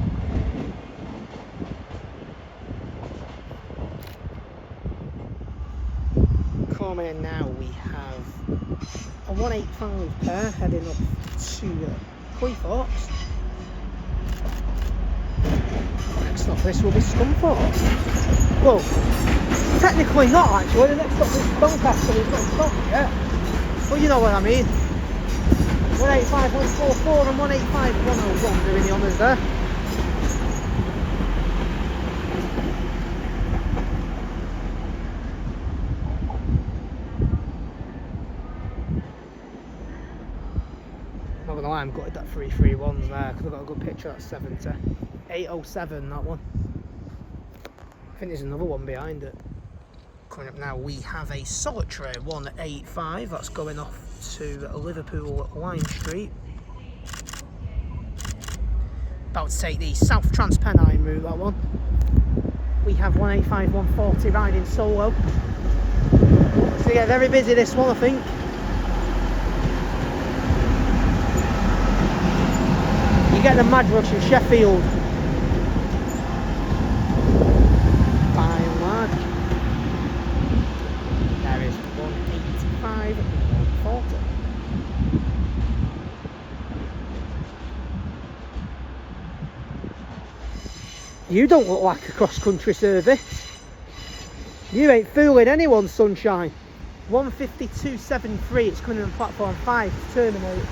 Coming in now, we have a 185 pair heading up to Cleethorpes. Next stop this will be Scunthorpe. Well, technically not actually, the next stop is Doncaster, it's not stopped yet. But you know what I mean. 185 144 and 185 101 doing the honours there. Not gonna lie, I'm gutted that 331's there because I've got a good picture at 70. 807 that one. I think there's another one behind it. Coming up now, we have a solitary 185 that's going off to Liverpool Lime Street. About to take the South Transpennine route, that one. We have 185 140 riding solo. It's going to get very busy this one, I think. You get the mad rush in Sheffield. By and large. There is 185 140. You don't look like a cross-country service. You ain't fooling anyone, sunshine. 152.73, it's coming on platform 5 to terminate.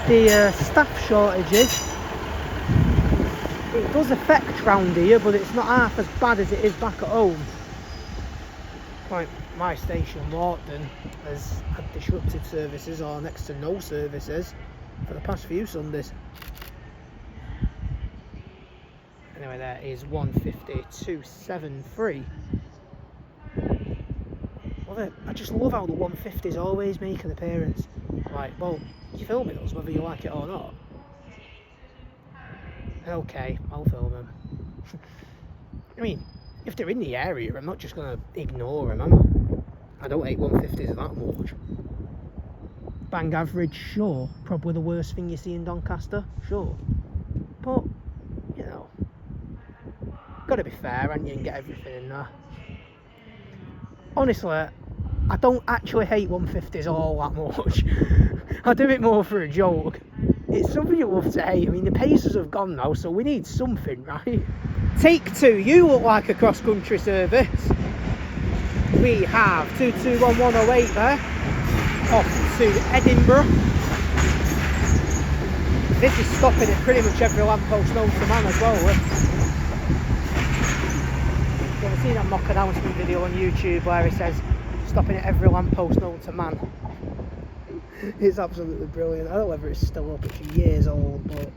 The staff shortages, it does affect round here, but it's not half as bad as it is back at home. Right. my station, Walton, has had disrupted services or next to no services for the past few Sundays. Anyway, there is 1:52.73. Love it. I just love how the 150s always make an appearance. Like, well, you're filming us whether you like it or not. Okay, I'll film them. I mean, if they're in the area, I'm not just going to ignore them, am I? I don't hate 150s that much. Bang average, sure. Probably the worst thing you see in Doncaster, sure. But, you know, got to be fair, and you can get everything in there. Honestly, I don't actually hate 150s all that much. I do it more for a joke. It's something you love to hate. I mean, the Pacers have gone now, so we need something, right? Take 2, you look like a cross-country service. We have 221108 there, off to Edinburgh. This is stopping at pretty much every lamppost known to man as well. You ever seen that mock announcement video on YouTube where it says stopping at every lamppost known to man? It's absolutely brilliant. I don't know whether it's still up, it's years old, but I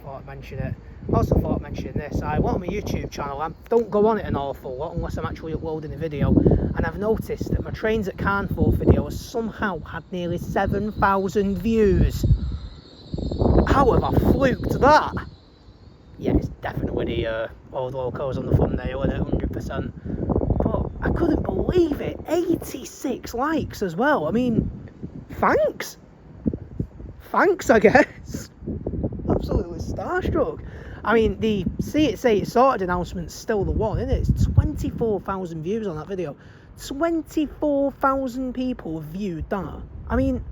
thought I'd mention it. Also thought I'd mention this. I want my YouTube channel, I don't go on it an awful lot unless I'm actually uploading a video, and I've noticed that my Trains at Carnforth video has somehow had nearly 7,000 views. How have I fluked that? Yeah, it's definitely the old locos on the thumbnail, isn't it? 100%. But I couldn't believe it. 86 likes as well. I mean, thanks. Thanks, I guess. Absolutely starstruck. I mean, the See It Say It Sorted announcement's still the one, isn't it? It's 24,000 views on that video. 24,000 people have viewed that. I mean,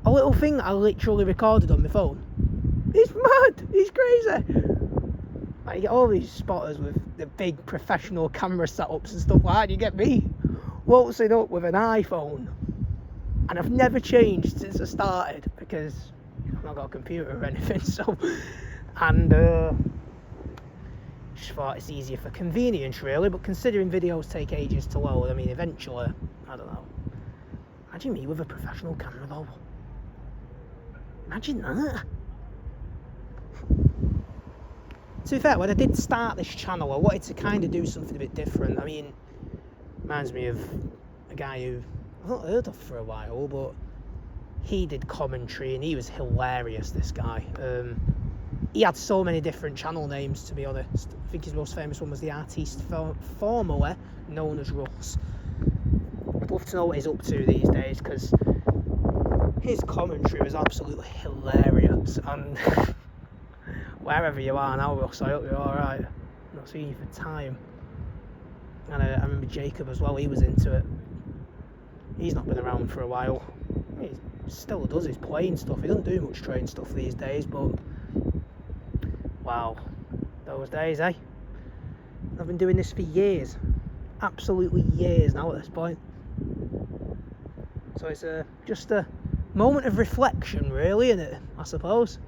a little thing that I literally recorded on my phone. It's mad. It's crazy. Like, you get all these spotters with the big professional camera setups and stuff like that. You get me waltzing up with an iPhone. And I've never changed since I started because I've not got a computer or anything. So, and just thought it's easier for convenience, really. But considering videos take ages to load, I mean, eventually, I don't know. Imagine me with a professional camera, though. Imagine that. To be fair, when I did start this channel, I wanted to kind of do something a bit different. I mean, reminds me of a guy who I've not heard of for a while, but he did commentary and he was hilarious, this guy. He had so many different channel names, to be honest. I think his most famous one was the artiste formerly known as Russ. I'd love to know what he's up to these days, because his commentary was absolutely hilarious. And wherever you are now, Russ, I hope you're alright. I'm not seeing you for time. And I remember Jacob as well, he was into it. He's not been around for a while. He still does his plane stuff. He doesn't do much train stuff these days, but wow, those days, eh? I've been doing this for years. Absolutely years now at this point. So it's just a moment of reflection, really, isn't it? I suppose.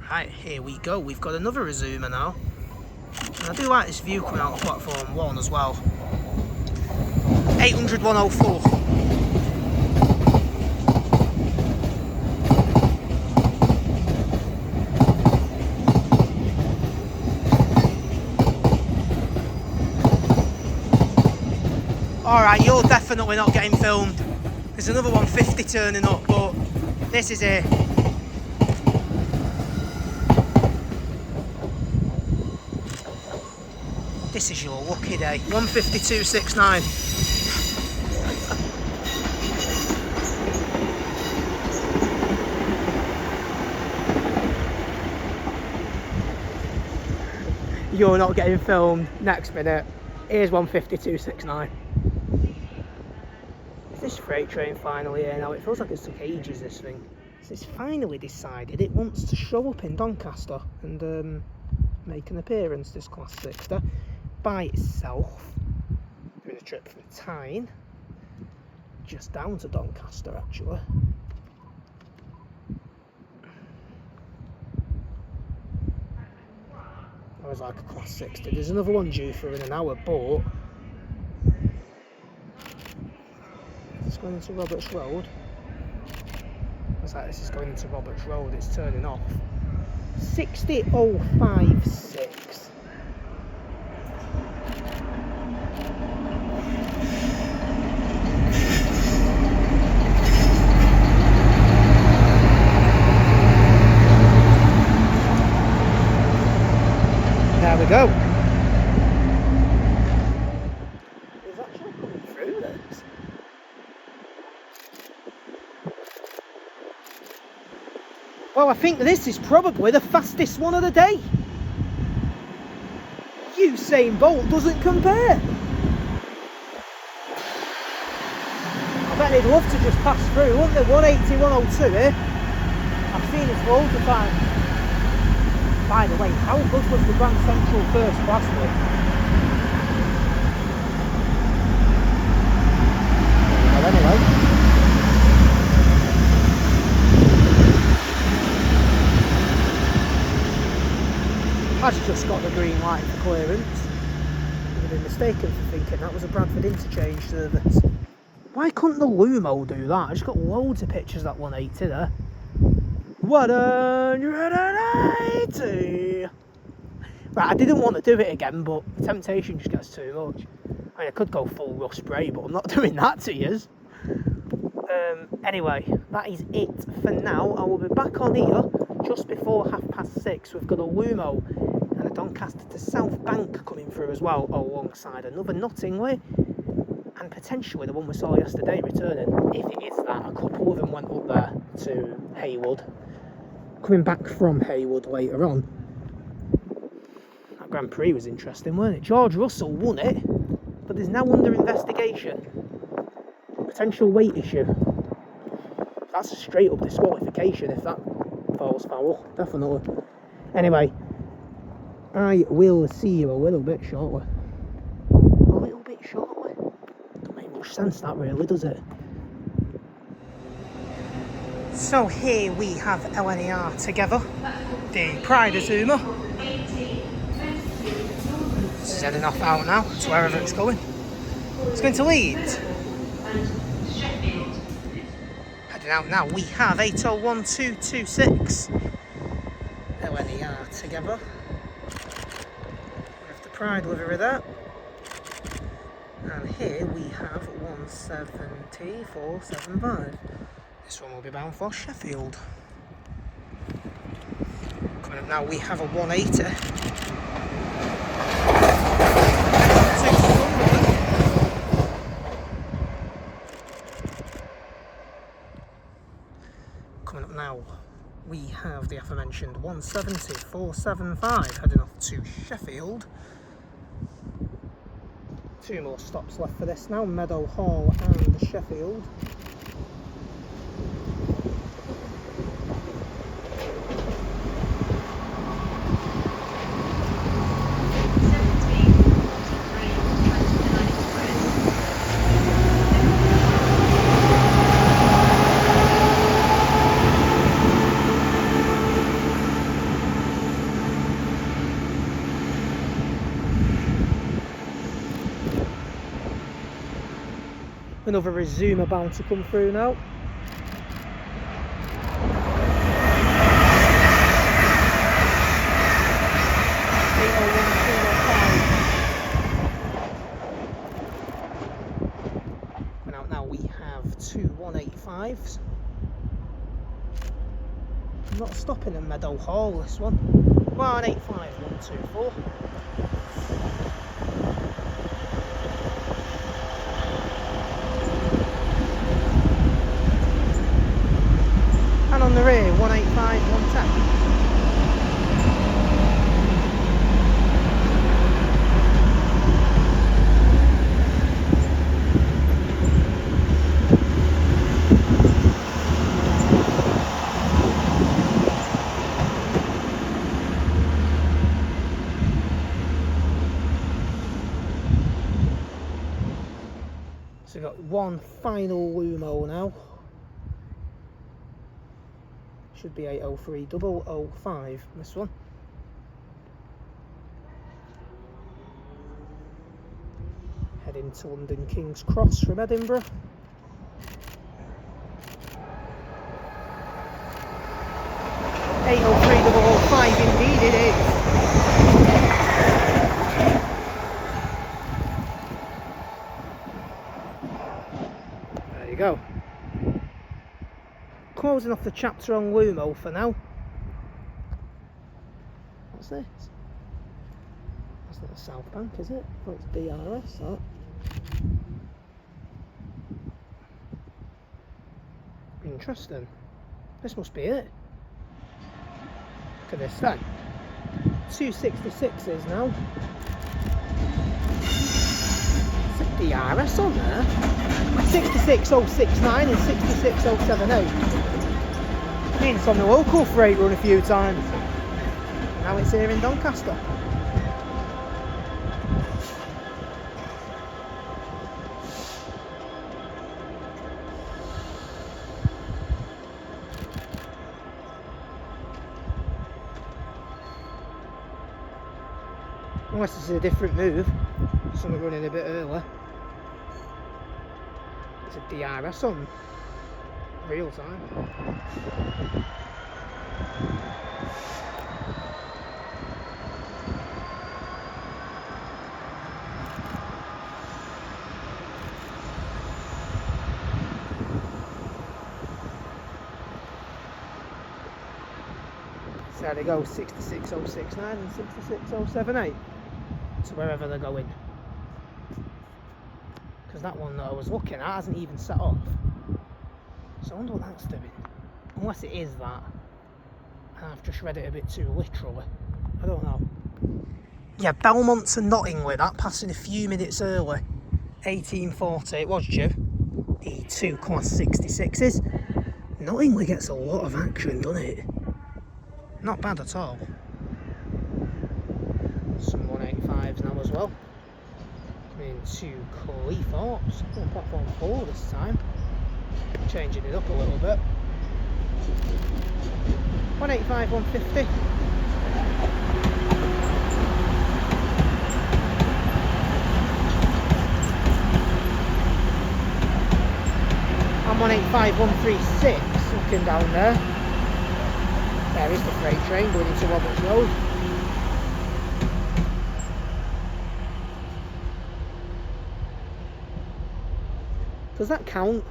Right, here we go. We've got another resumer now. And I do like this view coming out of platform 1 as well. 800 104. Alright, you're definitely not getting filmed. There's another 150 turning up, but this is it. This is your lucky day. 152.69. You're not getting filmed. Next minute. Here's 152.69. Is this freight train finally here now? It feels like it took ages, this thing. So it's finally decided it wants to show up in Doncaster and make an appearance, this Class 60, by itself. Doing a trip from Tyne, just down to Doncaster actually. I was like a Class 60. There's another one due for in an hour, but going into Roberts Road. Looks like this is going into Roberts Road, it's turning off. 60056. There we go. It's actually coming through this. Well, I think this is probably the fastest one of the day. Usain Bolt doesn't compare. I bet they'd love to just pass through, wouldn't they? 180, 102 here. I've seen it loads of times. By the way, how good was the Grand Central first class one? Well, anyway. Has just got the green light for clearance. I've been mistaken for thinking that was a Bradford interchange service. Why couldn't the Lumo do that? I just got loads of pictures of that 180 there. 180! Right, I didn't want to do it again, but the temptation just gets too much. I mean, I could go full rust spray, but I'm not doing that to yous. Anyway, that is it for now. I will be back on here just before 6:30. We've got a Lumo and a Doncaster to South Bank coming through as well, alongside another Nottingley and potentially the one we saw yesterday returning. If it is that, a couple of them went up there to Haywood. Coming back from Haywood later on. That Grand Prix was interesting, weren't it? George Russell won it, but there's now under investigation. Potential weight issue. That's a straight up disqualification if that falls foul, definitely. Anyway, I will see you a little bit shortly. A little bit shortly? Don't make much sense that really, does it? So here we have LNER together, the Pride Azuma. This is heading off out now to wherever it's going. It's going to Leeds. Heading out now, we have 801226. LNER together. We have the Pride livery there. And here we have 170-475. This one will be bound for Sheffield. Coming up now, we have a 180. Coming up now, we have the aforementioned 170-475 heading off to Sheffield. Two more stops left for this now, Meadow Hall and Sheffield. Another Azuma bound to come through now. And out now we have two 185s. Not stopping in Meadow Hall this one. 185, 124. And on the rear, 185, 110. So we've got one final Lumo now. Should be 803005, this one. Heading to London King's Cross from Edinburgh. 803005 indeed it is. There you go. Closing off the chapter on Lumo for now. What's this? That's not the South Bank, is it? Oh, it's DRS, that. Interesting. This must be it. Look at this then. 266s now. It's a DRS on there. 66069 and 66078. Been on the local freight run a few times. Now it's here in Doncaster. Unless it's a different move, something running a bit earlier. It's a DRS on real time. So there they go, 66069 and 66078. To wherever they're going, because that one that I was looking at hasn't even set off, so I wonder what that's doing, unless it is that and I've just read it a bit too literally. I don't know. Yeah, Belmont to Nottingham, that passing a few minutes early. 1840 it was due. The 2 class 66s. Nottingham gets a lot of action, doesn't it? Not bad at all. Some 185s now as well. Coming into Cleethorpes. Oh, platform 4 this time. Changing it up a little bit. 185, 150. And 185, 136 looking down there. There is the freight train going into Roberts Road. Does that count?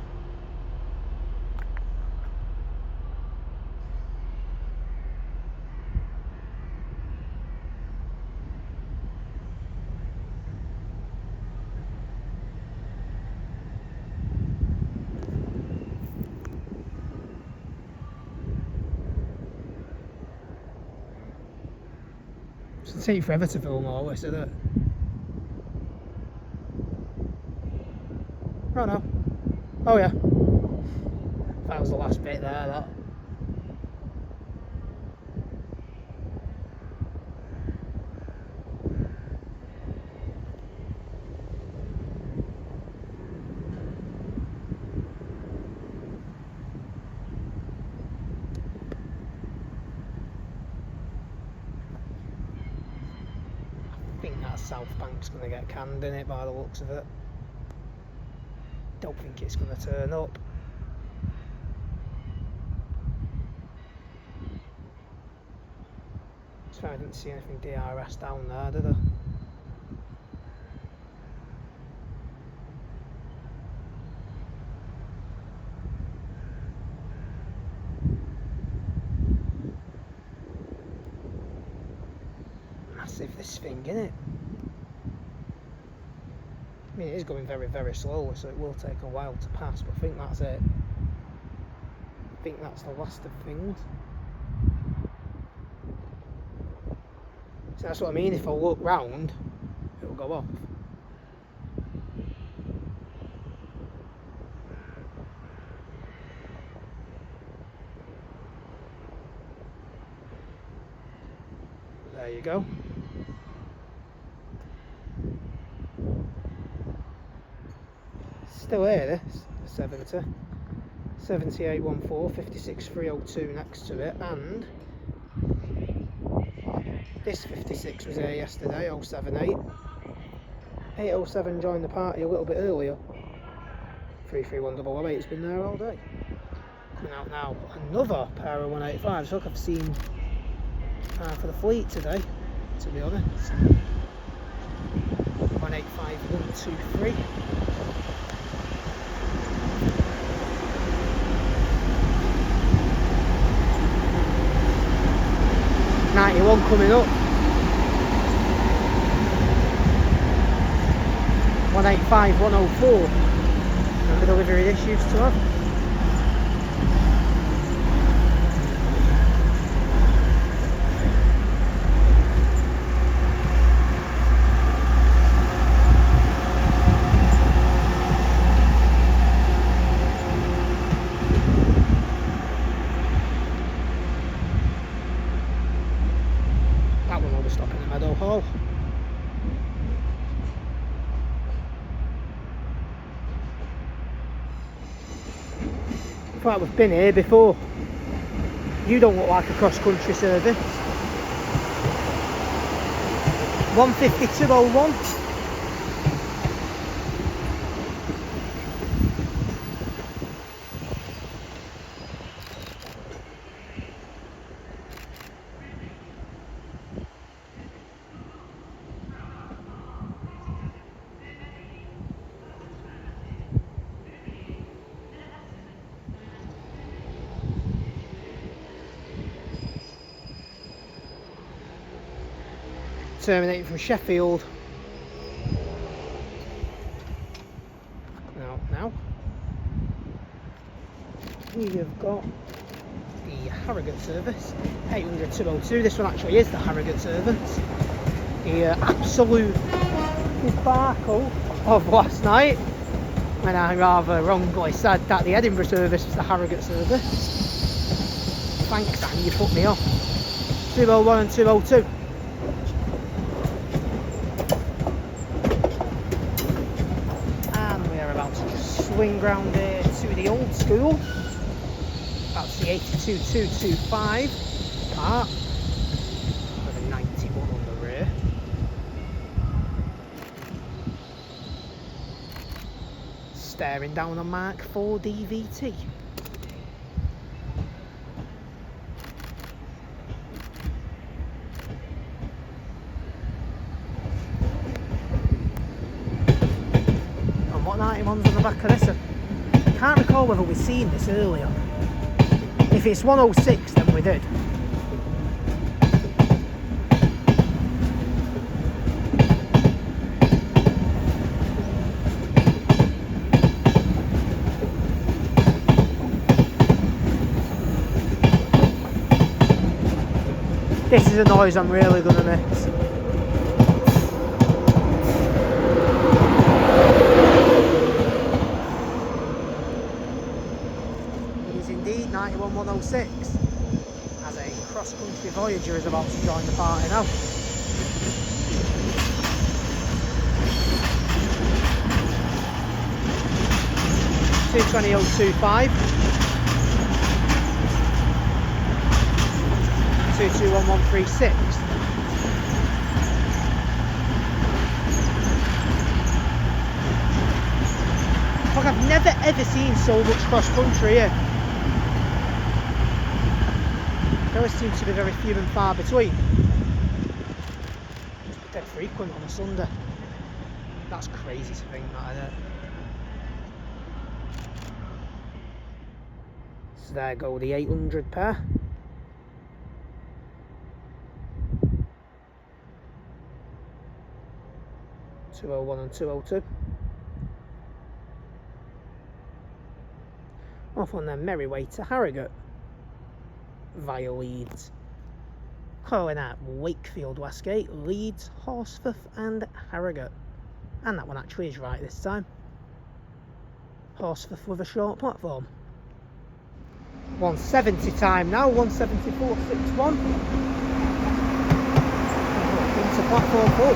It's take forever to film all this, isn't it? Oh no. Oh yeah. That was the last bit there, that. I think that South Bank's going to get canned in it by the looks of it. Don't think it's going to turn up. So I didn't see anything DRS down there, did I? Massive this thing, innit? I mean, it is going very, very slowly, so it will take a while to pass, but I think that's it. I think that's the last of things. So that's what I mean, if I look round, it'll go off. There you go. Still here, this 70. 7814, 56302 next to it, and this 56 was here yesterday, 078. 807 joined the party a little bit earlier. 33108's been there all day. Coming out now, another pair of 185s. Look, I've seen for the fleet today, to be honest. 185, 123. '91 coming up. 185, 104. And the delivery this used to have. That one will be stopping at Meadow Hall. Right, we've been here before. You don't look like a cross-country service. 152.01. Terminating from Sheffield. Now we've got the Harrogate service, 800-202. This one actually is the Harrogate service. The absolute debacle of last night, when I rather wrongly said that the Edinburgh service was the Harrogate service. Thanks, Annie, you put me off. 201 and 202. Swing round here to the old school. That's the 82-225 part with a 91 on the rear. Staring down a Mark IV DVT. What 91's on the back of this? I can't recall whether we've seen this earlier. If it's 106, then we did. This is a noise I'm really going to miss. Indeed, 91-106, as a cross-country Voyager is about to join the party now. (220.025) 221.136. Look, I've never ever seen so much cross-country here. They always seem to be very few and far between. It's dead frequent on a Sunday. That's crazy to think that, isn't it? So there go the 800 pair. (201 and 202). Off on their merry way to Harrogate via Leeds. Calling out Wakefield, Westgate, Leeds, Horsforth and Harrogate. And that one actually is right this time. Horsforth with a short platform. 170 time now, 174.61. Into platform 4.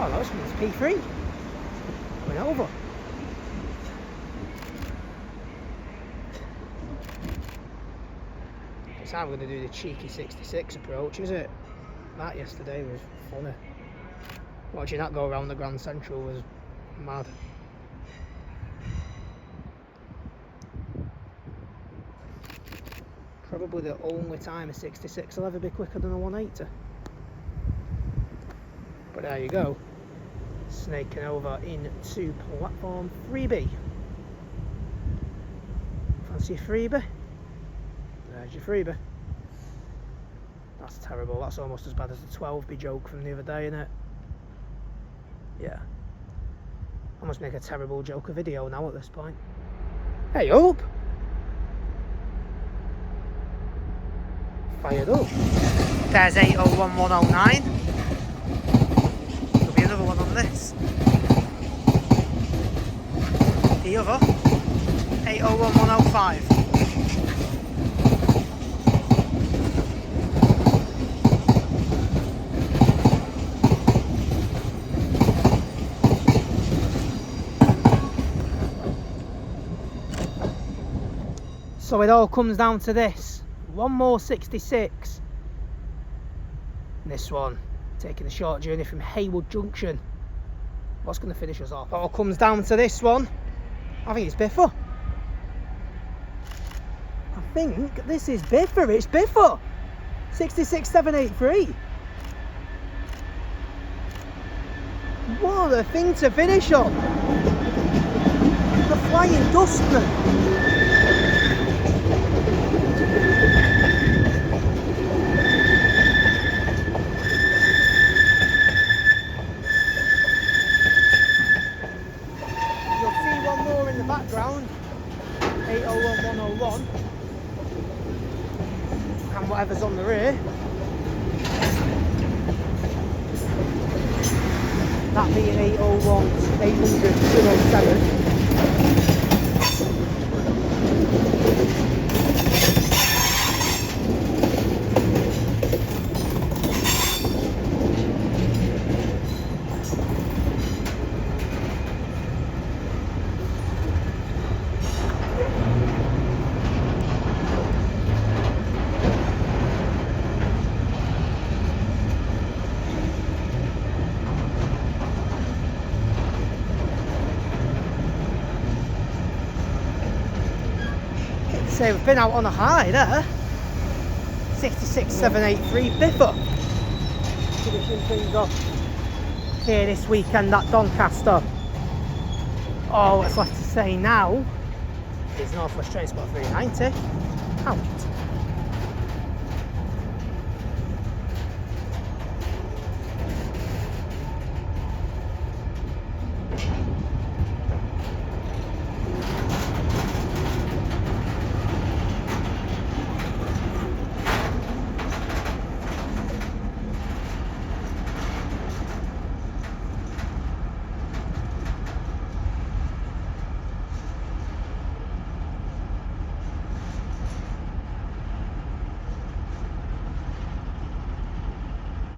Oh, that one's P3. Going over. It's how we're going to do the cheeky 66 approach, is it? That yesterday was funny. Watching that go around the Grand Central was mad. Probably the only time a 66 will ever be quicker than a 180. But there you go. Snaking over into platform 3B. Fancy a freebie? There's your freebie. That's terrible. That's almost as bad as the 12B joke from the other day, isn't it? Yeah. I must make a terrible Joker video now at this point. Hey up! Fired up. There's 801109. There'll be another one on this. The other 801105. So it all comes down to this. One more 66. And this one, taking a short journey from Haywood Junction. What's going to finish us off? It all comes down to this one. I think it's Biffa. I think this is Biffa. It's Biffa. 66783. What a thing to finish on. The Flying Dustman. Background 801101 and whatever's on the rear, that being 801 800 207. So we've been out on a high there. 66783 Biffa. Finishing things off here this weekend at Doncaster. All that's left to say now is North West Transport 390 out.